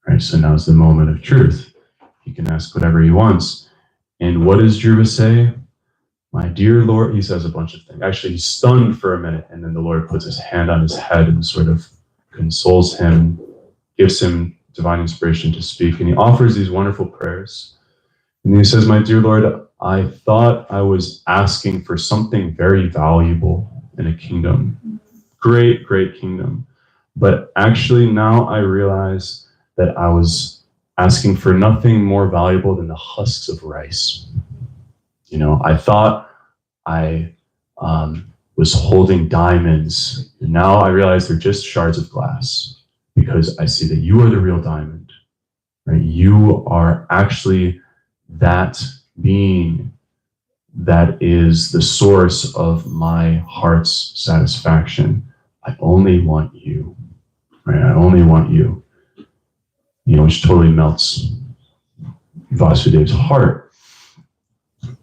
Right? So now's the moment of truth. He can ask whatever he wants. And what does Dhruva say? My dear Lord, he says a bunch of things. Actually, he's stunned for a minute, and then the Lord puts his hand on his head and sort of consoles him, gives him divine inspiration to speak, and he offers these wonderful prayers. And he says, my dear Lord, I thought I was asking for something very valuable in a kingdom. Great, great kingdom. But actually now I realize that I was asking for nothing more valuable than the husks of rice. You know, I thought I was holding diamonds. And now I realize they're just shards of glass because I see that you are the real diamond. Right? You are actually that being that is the source of my heart's satisfaction. I only want you. Right? I only want you. You know, which totally melts Vasudev's heart.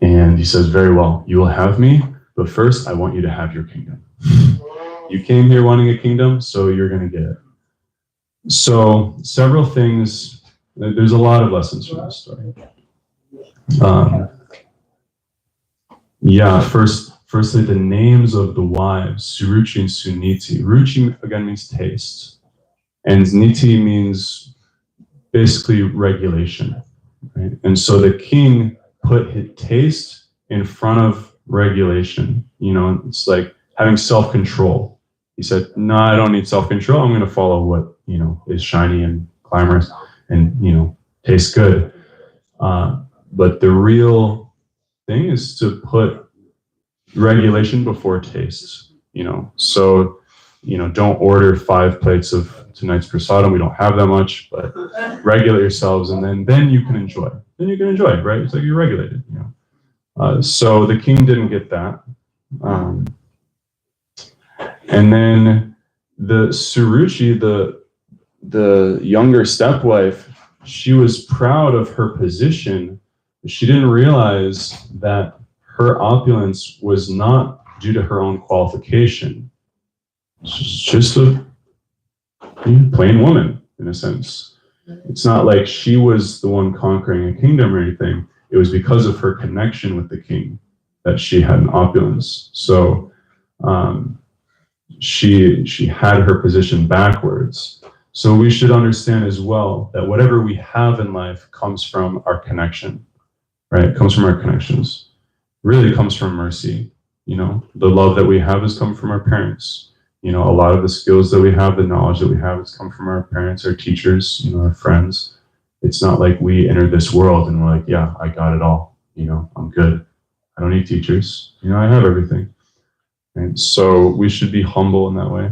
And he says, very well, you will have me, but first I want you to have your kingdom. You came here wanting a kingdom, so you're going to get it. So several things, there's a lot of lessons from this story. Firstly, the names of the wives, Suruchi and Suniti. Ruchi again means taste, and Niti means basically regulation. Right? And so the king put his taste in front of regulation. You know, it's like having self-control. He said, no, I don't need self-control. I'm going to follow what, you know, is shiny and glamorous and, you know, tastes good. But the real thing is to put regulation before taste, you know. So, you know, don't order 5 plates of tonight's prasadam. We don't have that much, but regulate yourselves, and then you can enjoy. Then you can enjoy it, right? It's like you're regulated, you know. So the king didn't get that. And then the Suruchi, the younger stepwife, she was proud of her position. She didn't realize that her opulence was not due to her own qualification. She's just a plain woman, in a sense. It's not like she was the one conquering a kingdom or anything. It was because of her connection with the king that she had an opulence. So she had her position backwards. So we should understand as well that whatever we have in life comes from our connection, right? It comes from our connections. It really comes from mercy. You know, the love that we have has come from our parents. You know, a lot of the skills that we have, the knowledge that we have has come from our parents, our teachers, you know, our friends. It's not like we enter this world and we're like, yeah, I got it all. You know, I'm good. I don't need teachers. You know, I have everything. And so we should be humble in that way.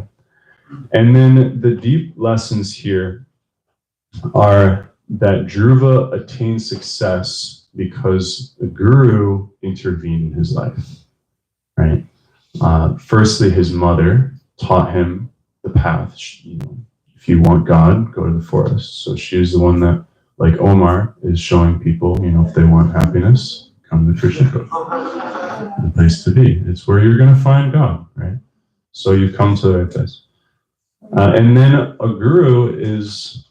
And then the deep lessons here are that Dhruva attained success because the guru intervened in his life, right? Firstly, his mother taught him the path. You know, if you want God, go to the forest. So she is the one that, like Omar, is showing people, you know, if they want happiness, come to Krishna Cove. The place to be. It's where you're going to find God, right? So you come to the right place. And then a guru is,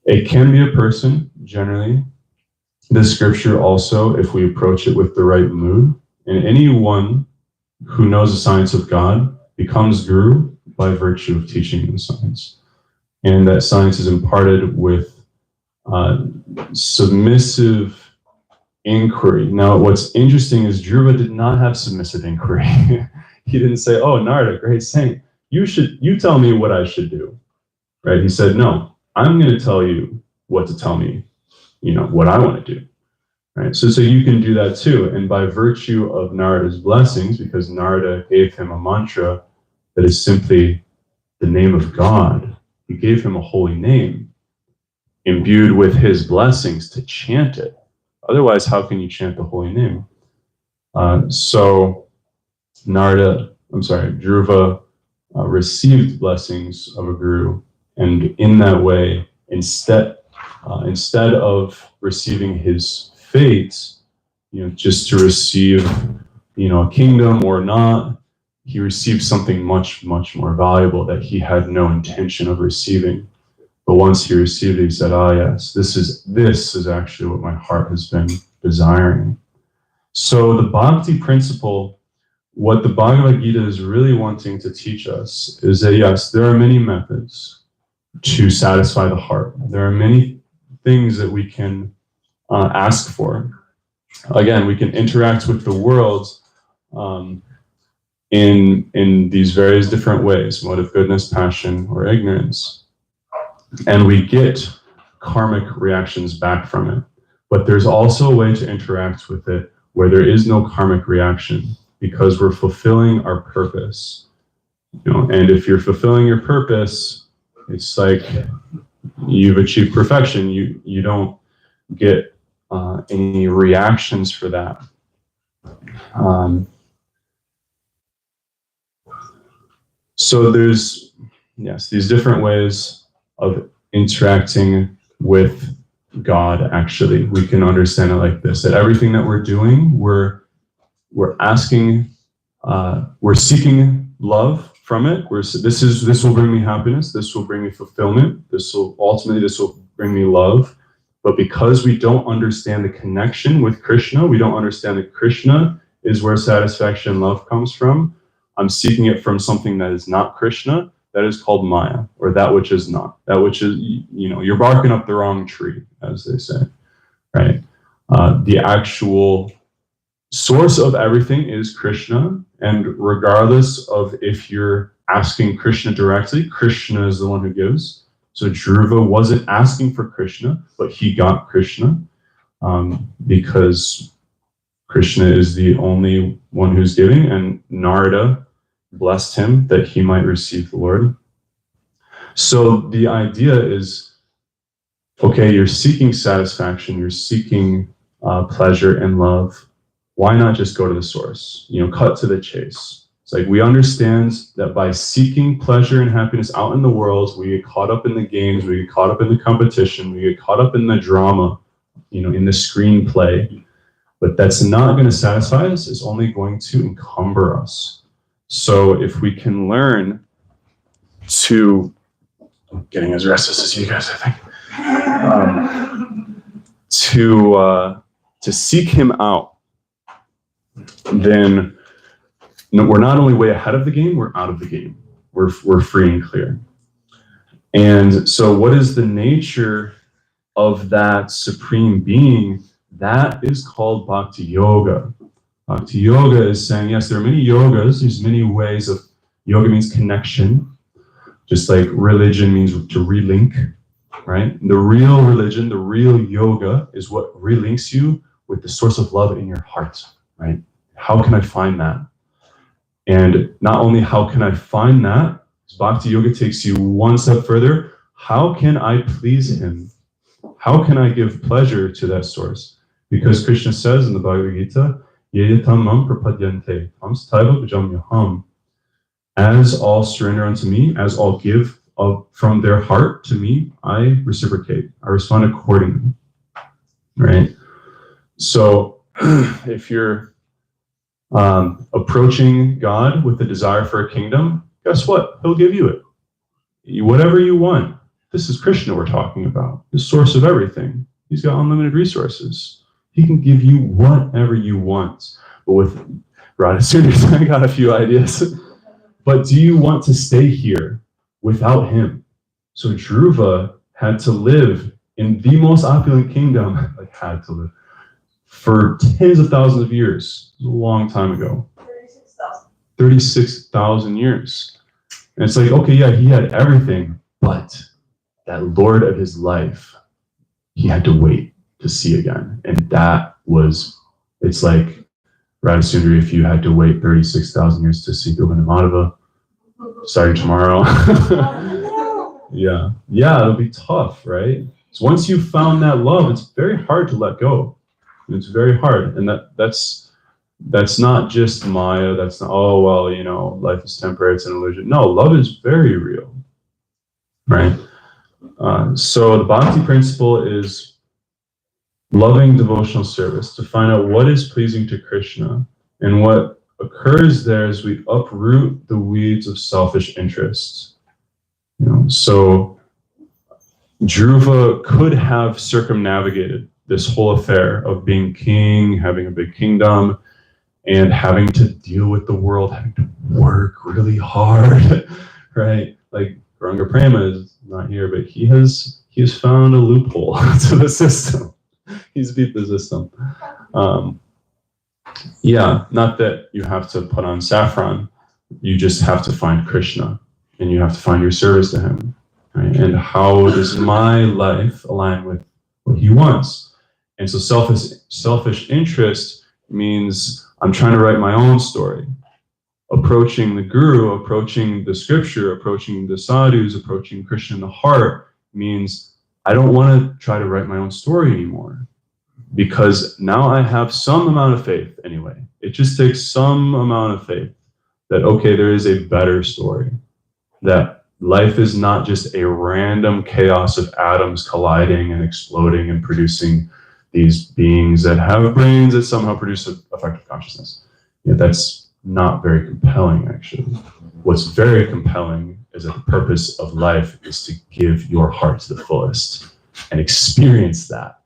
it can be a person, generally. The scripture also, if we approach it with the right mood, and anyone who knows the science of God becomes guru by virtue of teaching the science. And that science is imparted with submissive inquiry. Now, what's interesting is Dhruva did not have submissive inquiry. He didn't say, oh, Narada, great saint, you tell me what I should do, right? He said, no, I'm going to tell you what to tell me, you know, what I want to do, right? So you can do that too. And by virtue of Narada's blessings, because Narada gave him a mantra that is simply the name of God, he gave him a holy name, imbued with his blessings to chant it. Otherwise, how can you chant the holy name? So Dhruva received blessings of a guru, and in that way, instead of receiving his fate, you know, just to receive, you know, a kingdom or not, he received something much, much more valuable that he had no intention of receiving. But once he received it, he said, ah, yes, this is actually what my heart has been desiring. So the bhakti principle, what the Bhagavad Gita is really wanting to teach us is that, yes, there are many methods to satisfy the heart. There are many things that we can ask for. Again, we can interact with the world in these various different ways, mode of goodness, passion, or ignorance. And we get karmic reactions back from it. But there's also a way to interact with it where there is no karmic reaction, because we're fulfilling our purpose. And if you're fulfilling your purpose, it's like you've achieved perfection. You don't get any reactions for that. So there's, yes, these different ways of interacting with God. Actually, we can understand it like this: that everything that we're doing, we're asking, we're seeking love from it. This will bring me happiness. This will bring me fulfillment. This will bring me love. But because we don't understand the connection with Krishna, we don't understand that Krishna is where satisfaction and love comes from. I'm seeking it from something that is not Krishna. That is called Maya, or that which is not. That which is, you're barking up the wrong tree, as they say, right? The actual source of everything is Krishna, and regardless of if you're asking Krishna directly, Krishna is the one who gives. So Dhruva wasn't asking for Krishna, but he got Krishna because Krishna is the only one who's giving, and Narada blessed him that he might receive the Lord. So the idea is, okay, you're seeking satisfaction, you're seeking pleasure and love. Why not just go to the source? Cut to the chase. It's like we understand that by seeking pleasure and happiness out in the world, we get caught up in the games, we get caught up in the competition, we get caught up in the drama, in the screenplay. But that's not going to satisfy us, it's only going to encumber us. So if we can learn to, I'm getting as restless as you guys, I think, to seek him out, then we're not only way ahead of the game, we're out of the game. We're free and clear. And so what is the nature of that supreme being? That is called Bhakti Yoga. Bhakti Yoga is saying, yes, there are many yogas. There's many ways of, yoga means connection, just like religion means to relink, right? The real religion, the real yoga is what relinks you with the source of love in your heart, right? How can I find that? And not only how can I find that, Bhakti Yoga takes you one step further. How can I please him? How can I give pleasure to that source? Because Krishna says in the Bhagavad Gita, Yeyatamam prapadyante, tamstaiva bhajamyaham. As all surrender unto me, as all give from their heart to me, I reciprocate. I respond accordingly, right? So if you're approaching God with a desire for a kingdom, guess what? He'll give you it. Whatever you want. This is Krishna we're talking about, the source of everything. He's got unlimited resources. He can give you whatever you want. But with Radha Sundars, I got a few ideas. But do you want to stay here without him? So Dhruva had to live in the most opulent kingdom, had to live, for tens of thousands of years. It was a long time ago. 36,000 years. And it's like, okay, yeah, he had everything, but that Lord of his life, he had to wait to see again. And that was, it's like, Radha Sundari, if you had to wait 36,000 years to see Govinda Madhava, starting tomorrow. Yeah, it'll be tough, right? So once you've found that love, it's very hard to let go. It's very hard. And that's not just Maya, that's not, oh, well, life is temporary, it's an illusion. No, love is very real, right? So the Bhakti principle is loving devotional service, to find out what is pleasing to Krishna and what occurs there is we uproot the weeds of selfish interests. So Dhruva could have circumnavigated this whole affair of being king, having a big kingdom, and having to deal with the world, having to work really hard, right? Like Gauranga Prema is not here, but he has found a loophole to the system. He's beat the system. Yeah, not that you have to put on saffron. You just have to find Krishna, and you have to find your service to him. Right? And how does my life align with what he wants? And so selfish interest means I'm trying to write my own story. Approaching the guru, approaching the scripture, approaching the sadhus, approaching Krishna in the heart means I don't want to try to write my own story anymore. Because now I have some amount of faith anyway. It just takes some amount of faith that, okay, there is a better story. That life is not just a random chaos of atoms colliding and exploding and producing these beings that have brains that somehow produce effective consciousness. Yeah, that's not very compelling, actually. What's very compelling is that the purpose of life is to give your heart to the fullest and experience that.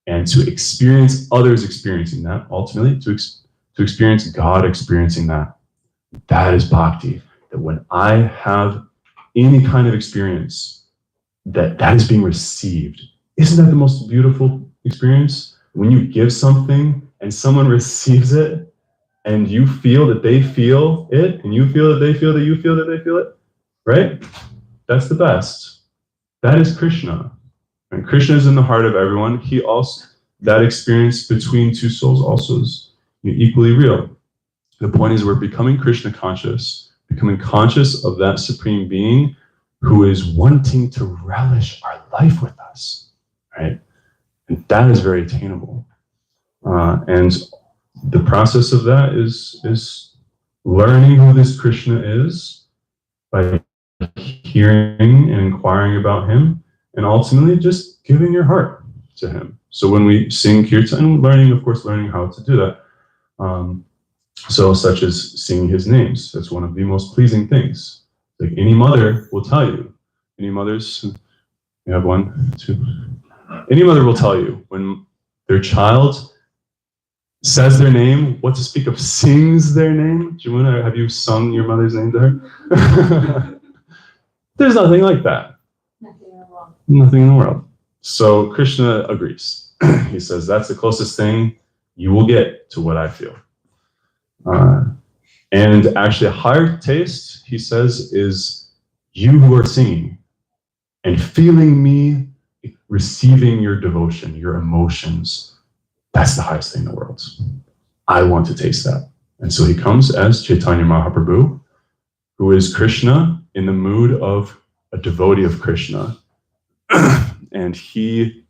And to experience others experiencing that, ultimately, to experience God experiencing that. That is bhakti. That when I have any kind of experience, that is being received. Isn't that the most beautiful experience? When you give something and someone receives it, and you feel that they feel it, and you feel that they feel that you feel that they feel it, right? That's the best. That is Krishna. And Krishna is in the heart of everyone. He also, that experience between two souls also is equally real. The point is we're becoming Krishna conscious, becoming conscious of that supreme being who is wanting to relish our life with us, right? And that is very attainable. And the process of that is learning who this Krishna is by hearing and inquiring about him, and ultimately just giving your heart to him. So when we sing kirtan, learning how to do that. So such as singing his names, that's one of the most pleasing things. Like any mother will tell you, any mothers, we have one, two, any mother will tell you when their child says their name, what to speak of sings their name. Jamuna, have you sung your mother's name to her? There's nothing like that. Nothing in the world. So Krishna agrees. He says, that's the closest thing you will get to what I feel. And actually a higher taste, he says, is you who are singing and feeling me, receiving your devotion, your emotions. That's the highest thing in the world. I want to taste that. And so he comes as Chaitanya Mahaprabhu, who is Krishna in the mood of a devotee of Krishna. And he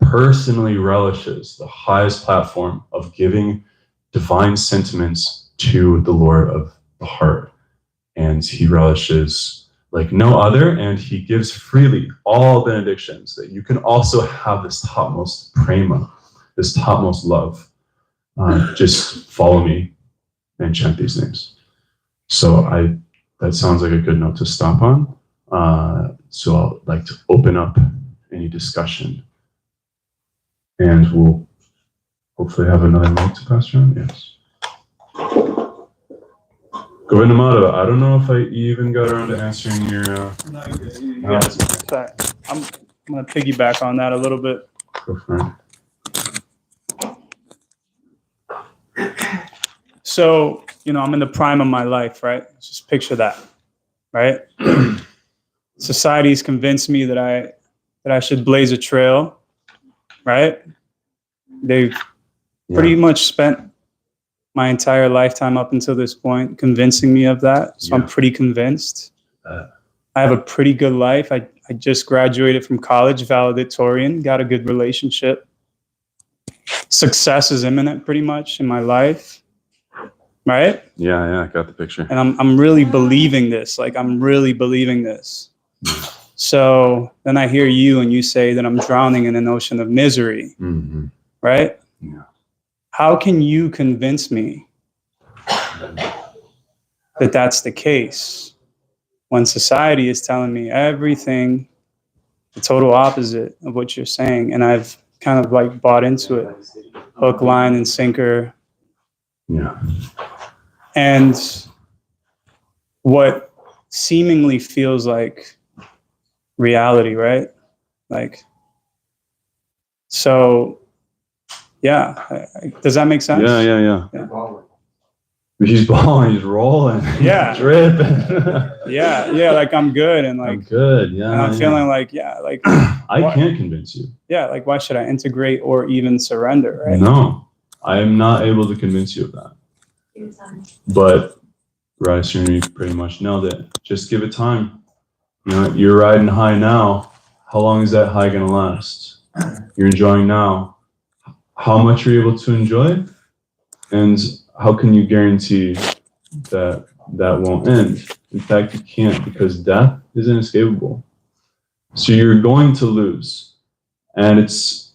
personally relishes the highest platform of giving divine sentiments to the Lord of the heart. And he relishes like no other, and he gives freely all benedictions that you can also have this topmost prema, this topmost love. Just follow me and chant these names. So that sounds like a good note to stop on. So I'd like to open up any discussion, and we'll hopefully have another note to pass around. Yes. Govindamada, I don't know if I even got around to answering your. I'm going to piggyback on that a little bit. Go for it. So, I'm in the prime of my life, right? Just picture that, right? Society's convinced me that I should blaze a trail, right? They've pretty much spent my entire lifetime up until this point convincing me of that. So I'm pretty convinced. I have a pretty good life. I just graduated from college, valedictorian, got a good relationship. Success is imminent pretty much in my life, right? Yeah, I got the picture. And I'm really believing this. Like, I'm really believing this. So then I hear you and you say that I'm drowning in an ocean of misery, right? Yeah. How can you convince me that that's the case when society is telling me everything, the total opposite of what you're saying. And I've kind of like bought into it, hook, line, and sinker. Yeah. And what seemingly feels like reality, right? Like, so, yeah. Does that make sense? Yeah. He's balling, he's rolling, Yeah. he's dripping. Yeah, like I'm good, and like I'm good, yeah. and I'm feeling like, I can't convince you. Yeah, like why should I integrate or even surrender, right? No, I am not able to convince you of that. But Rise, you pretty much nailed it. Just give it time. You know, you're riding high now. How long is that high gonna last? You're enjoying now. How much are you able to enjoy? And how can you guarantee that that won't end? In fact, you can't, because death is inescapable. So you're going to lose. And it's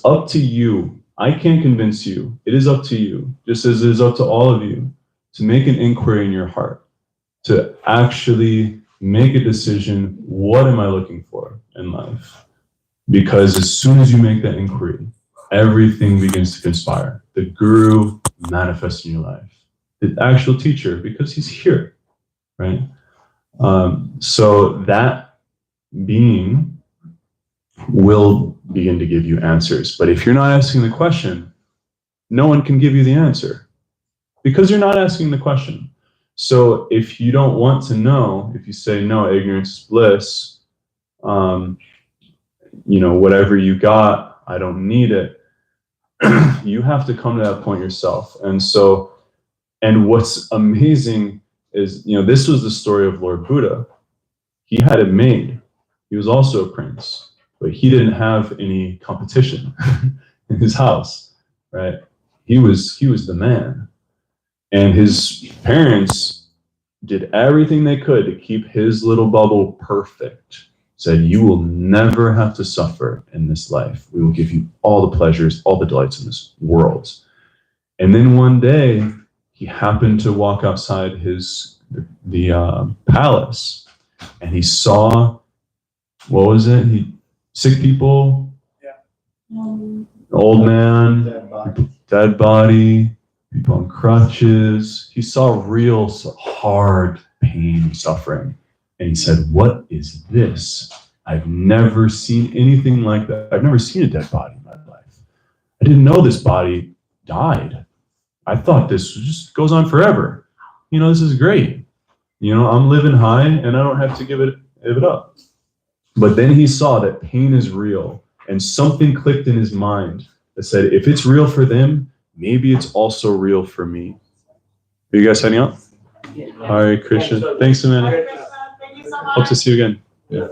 up to you. I can't convince you. It is up to you, just as it is up to all of you, to make an inquiry in your heart, to actually make a decision. What am I looking for in life? Because as soon as you make that inquiry, everything begins to conspire. The guru manifests in your life. The actual teacher, because he's here, right? So that being will begin to give you answers. But if you're not asking the question, no one can give you the answer, because you're not asking the question. So if you don't want to know, if you say, no, ignorance is bliss, you know, whatever you got, I don't need it. You have to come to that point yourself. And so, and what's amazing is, you know, this was the story of Lord Buddha. He had it made. He was also a prince, but he didn't have any competition in his house, right? He was the man. And his parents did everything they could to keep his little bubble perfect. Said, you will never have to suffer in this life. We will give you all the pleasures, all the delights in this world. And then one day, he happened to walk outside the palace, and he saw, what was it? Sick people, old man, dead body, people on crutches. He saw real hard pain, suffering. And he said, what is this? I've never seen anything like that. I've never seen a dead body in my life. I didn't know this body died. I thought this just goes on forever. You know, this is great. You know, I'm living high and I don't have to give it up. But then he saw that pain is real, and something clicked in his mind that said, if it's real for them, maybe it's also real for me. Are you guys signing up? All right, Krishna. Thanks, Amanda. Hope to see you again. Yeah.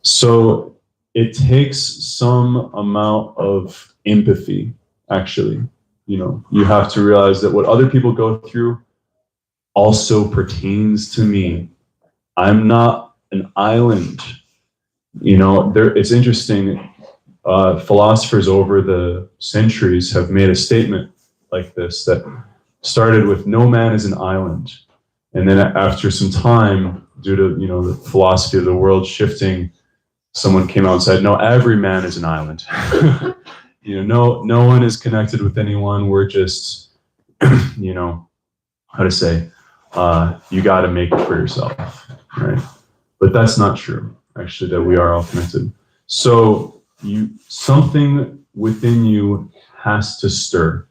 So it takes some amount of empathy, actually. You know, you have to realize that what other people go through also pertains to me. I'm not an island. You know, it's interesting. Philosophers over the centuries have made a statement like this that started with no man is an island. And then after some time, due to, you know, the philosophy of the world shifting, someone came out and said, no, every man is an island. You know, no one is connected with anyone. We're just, you know, how to say, you got to make it for yourself, right? But that's not true, actually, that we are all connected. So something within you has to stir.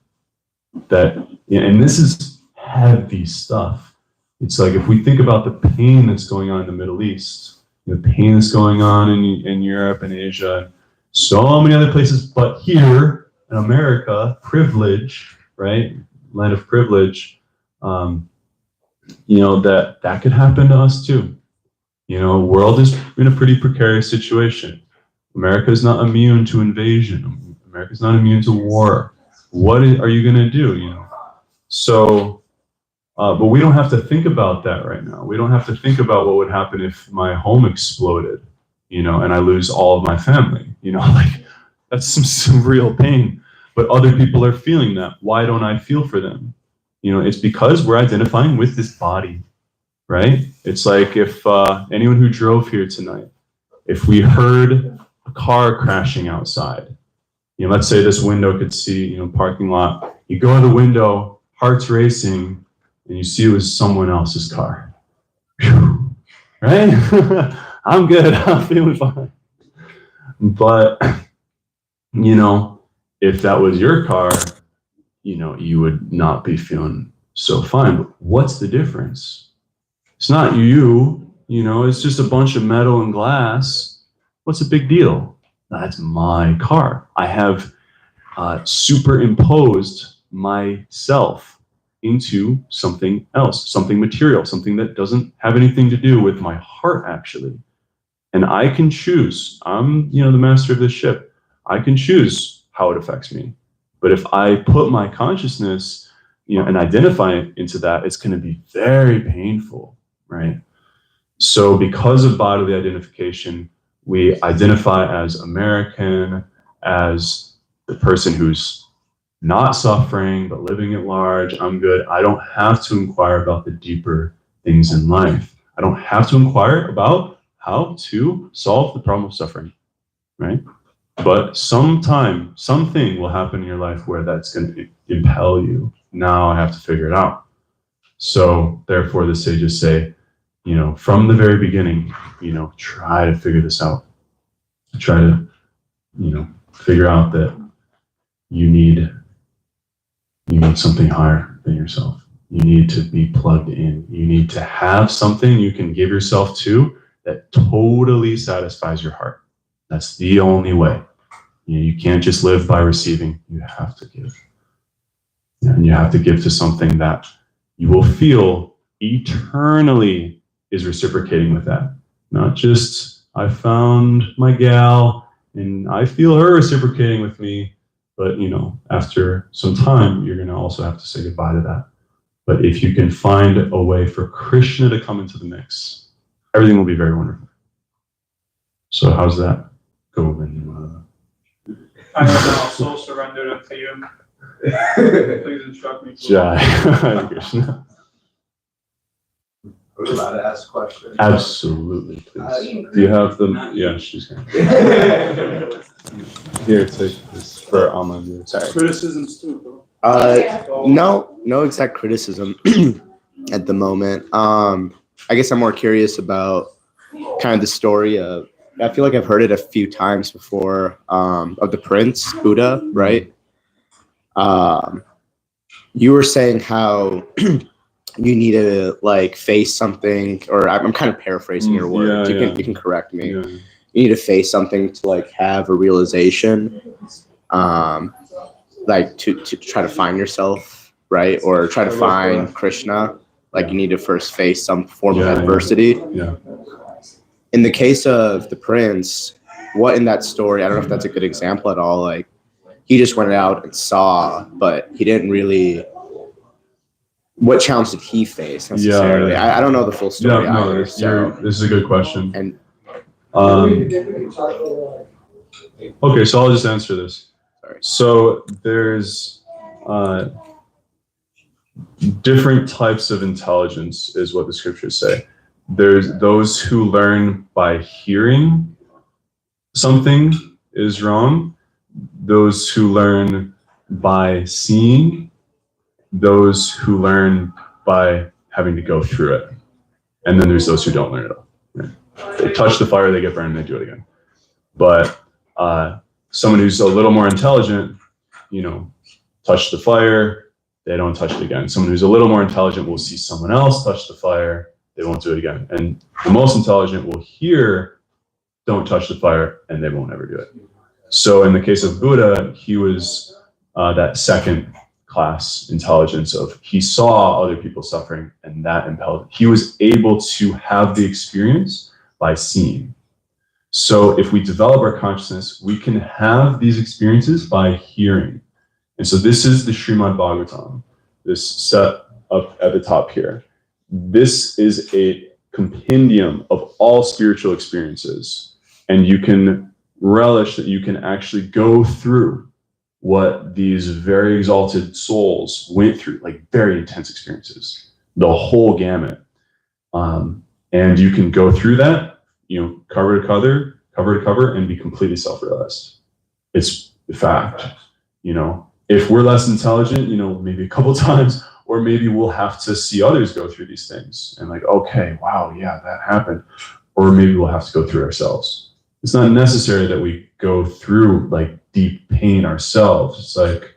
That, and this is heavy stuff. It's like, if we think about the pain that's going on in the Middle East, the pain that's going on in Europe and Asia, and so many other places, but here in America, privilege, right? Land of privilege, you know, that could happen to us too. You know, world is in a pretty precarious situation. America is not immune to invasion. America is not immune to war. What are you going to do, you know? So, but we don't have to think about that right now. We don't have to think about what would happen if my home exploded, you know, and I lose all of my family, you know, like that's some real pain. But other people are feeling that. Why don't I feel for them? It's because we're identifying with this body, right? It's like if anyone who drove here tonight, if we heard a car crashing outside, let's say this window could see, parking lot, you go to the window, heart's racing, and you see it was someone else's car. Whew. Right? I'm good, I'm feeling fine. But, if that was your car, you would not be feeling so fine. But what's the difference? It's not you, it's just a bunch of metal and glass. What's the big deal? That's my car. I have superimposed myself into something else, something material, something that doesn't have anything to do with my heart, actually. And I can choose. I'm, the master of this ship. I can choose how it affects me. But if I put my consciousness, and identify it into that, it's going to be very painful, right? So because of bodily identification, we identify as American, as the person who's not suffering, but living at large. I'm good. I don't have to inquire about the deeper things in life. I don't have to inquire about how to solve the problem of suffering, right? But something will happen in your life where that's going to impel you. Now I have to figure it out. So therefore the sages say, from the very beginning, try to figure this out. Try to, figure out that you need something higher than yourself. You need to be plugged in. You need to have something you can give yourself to that totally satisfies your heart. That's the only way. You can't just live by receiving. You have to give. And you have to give to something that you will feel eternally is reciprocating with that. Not just, I found my gal and I feel her reciprocating with me, but after some time, you're going to also have to say goodbye to that. But if you can find a way for Krishna to come into the mix, everything will be very wonderful. So how's that go? I have now soul surrendered unto you. Please instruct me. Jai. Krishna. Are we allowed to ask questions? Absolutely, please. Do you have them? Yeah, she's going. Here, take this for Alma. Sorry. Criticisms too, bro. No exact criticism at the moment. I guess I'm more curious about kind of the story of, I feel like I've heard it a few times before, of the prince, Buddha, right? You were saying how you need to face something, or I'm kind of paraphrasing your words. Yeah, You can correct me. Yeah. You need to face something to have a realization, to try to find yourself, right? Or try to find Krishna. You need to first face some form of adversity. Yeah. In the case of the prince, what in that story, I don't know if that's a good example at all, he just went out and saw, but he didn't really, what challenge did he face necessarily? Yeah. I don't know the full story either. This is a good question. And okay, so I'll just answer this. Sorry. So there's different types of intelligence is what the scriptures say. There's those who learn by hearing something is wrong, those who learn by seeing, those who learn by having to go through it. And then there's those who don't learn at all. Right? They touch the fire, they get burned, and they do it again. But someone who's a little more intelligent, touch the fire, they don't touch it again. Someone who's a little more intelligent will see someone else touch the fire, they won't do it again. And the most intelligent will hear, don't touch the fire, and they won't ever do it. So in the case of Buddha, he was that second class intelligence of, he saw other people suffering and that impelled. He was able to have the experience by seeing. So if we develop our consciousness, we can have these experiences by hearing. And so this is the Srimad Bhagavatam, this set up at the top here. This is a compendium of all spiritual experiences. And you can relish that you can actually go through what these very exalted souls went through, like very intense experiences, the whole gamut. And you can go through that, cover to cover, and be completely self-realized. It's a fact. If we're less intelligent, maybe a couple times, or maybe we'll have to see others go through these things and like, okay, wow, yeah, that happened. Or maybe we'll have to go through ourselves. It's not necessary that we go through like deep pain ourselves. It's like,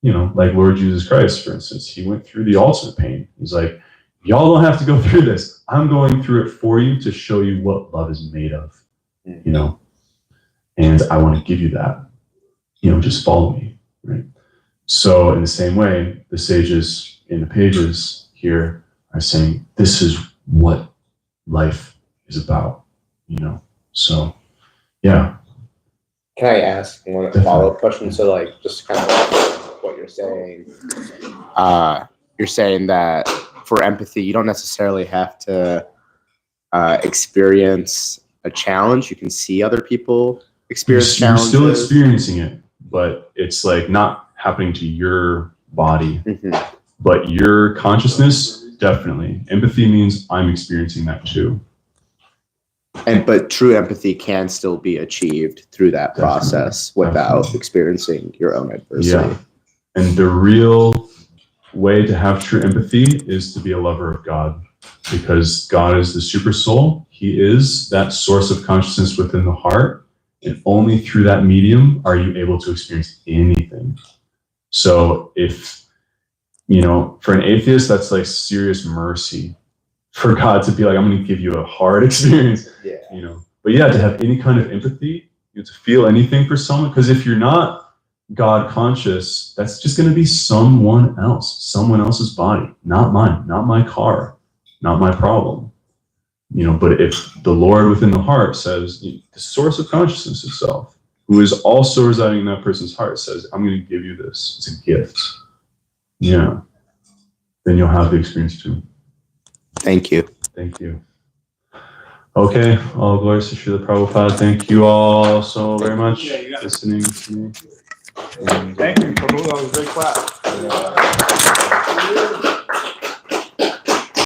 like Lord Jesus Christ, for instance, he went through the ultimate pain. He's like, y'all don't have to go through this. I'm going through it for you to show you what love is made of, and I want to give you that, just follow me, right? So in the same way, the sages in the pages here are saying, this is what life is about, so yeah. Can I ask one follow-up question? So like, just kind of like what you're saying, that for empathy, you don't necessarily have to experience a challenge. You can see other people experience challenges. You're still experiencing it, but it's like not happening to your body, but your consciousness, definitely. Empathy means I'm experiencing that too. But true empathy can still be achieved through that process without experiencing your own adversity. Yeah. And the real way to have true empathy is to be a lover of God, because God is the super soul. He is that source of consciousness within the heart. And only through that medium are you able to experience anything. So if, for an atheist, that's like serious mercy for God to be like, I'm going to give you a hard experience, But yeah, to have any kind of empathy, to feel anything for someone, because if you're not God conscious, that's just going to be someone else's body, not mine, not my car, not my problem. But if the Lord within the heart says, the source of consciousness itself, who is also residing in that person's heart, says, I'm going to give you this, it's a gift. Yeah. Then you'll have the experience too. Thank you. Thank you. Okay, all glories to Srila Prabhupada. Thank you all so very much for listening to me. Thank you, Prabhu. That was a great class.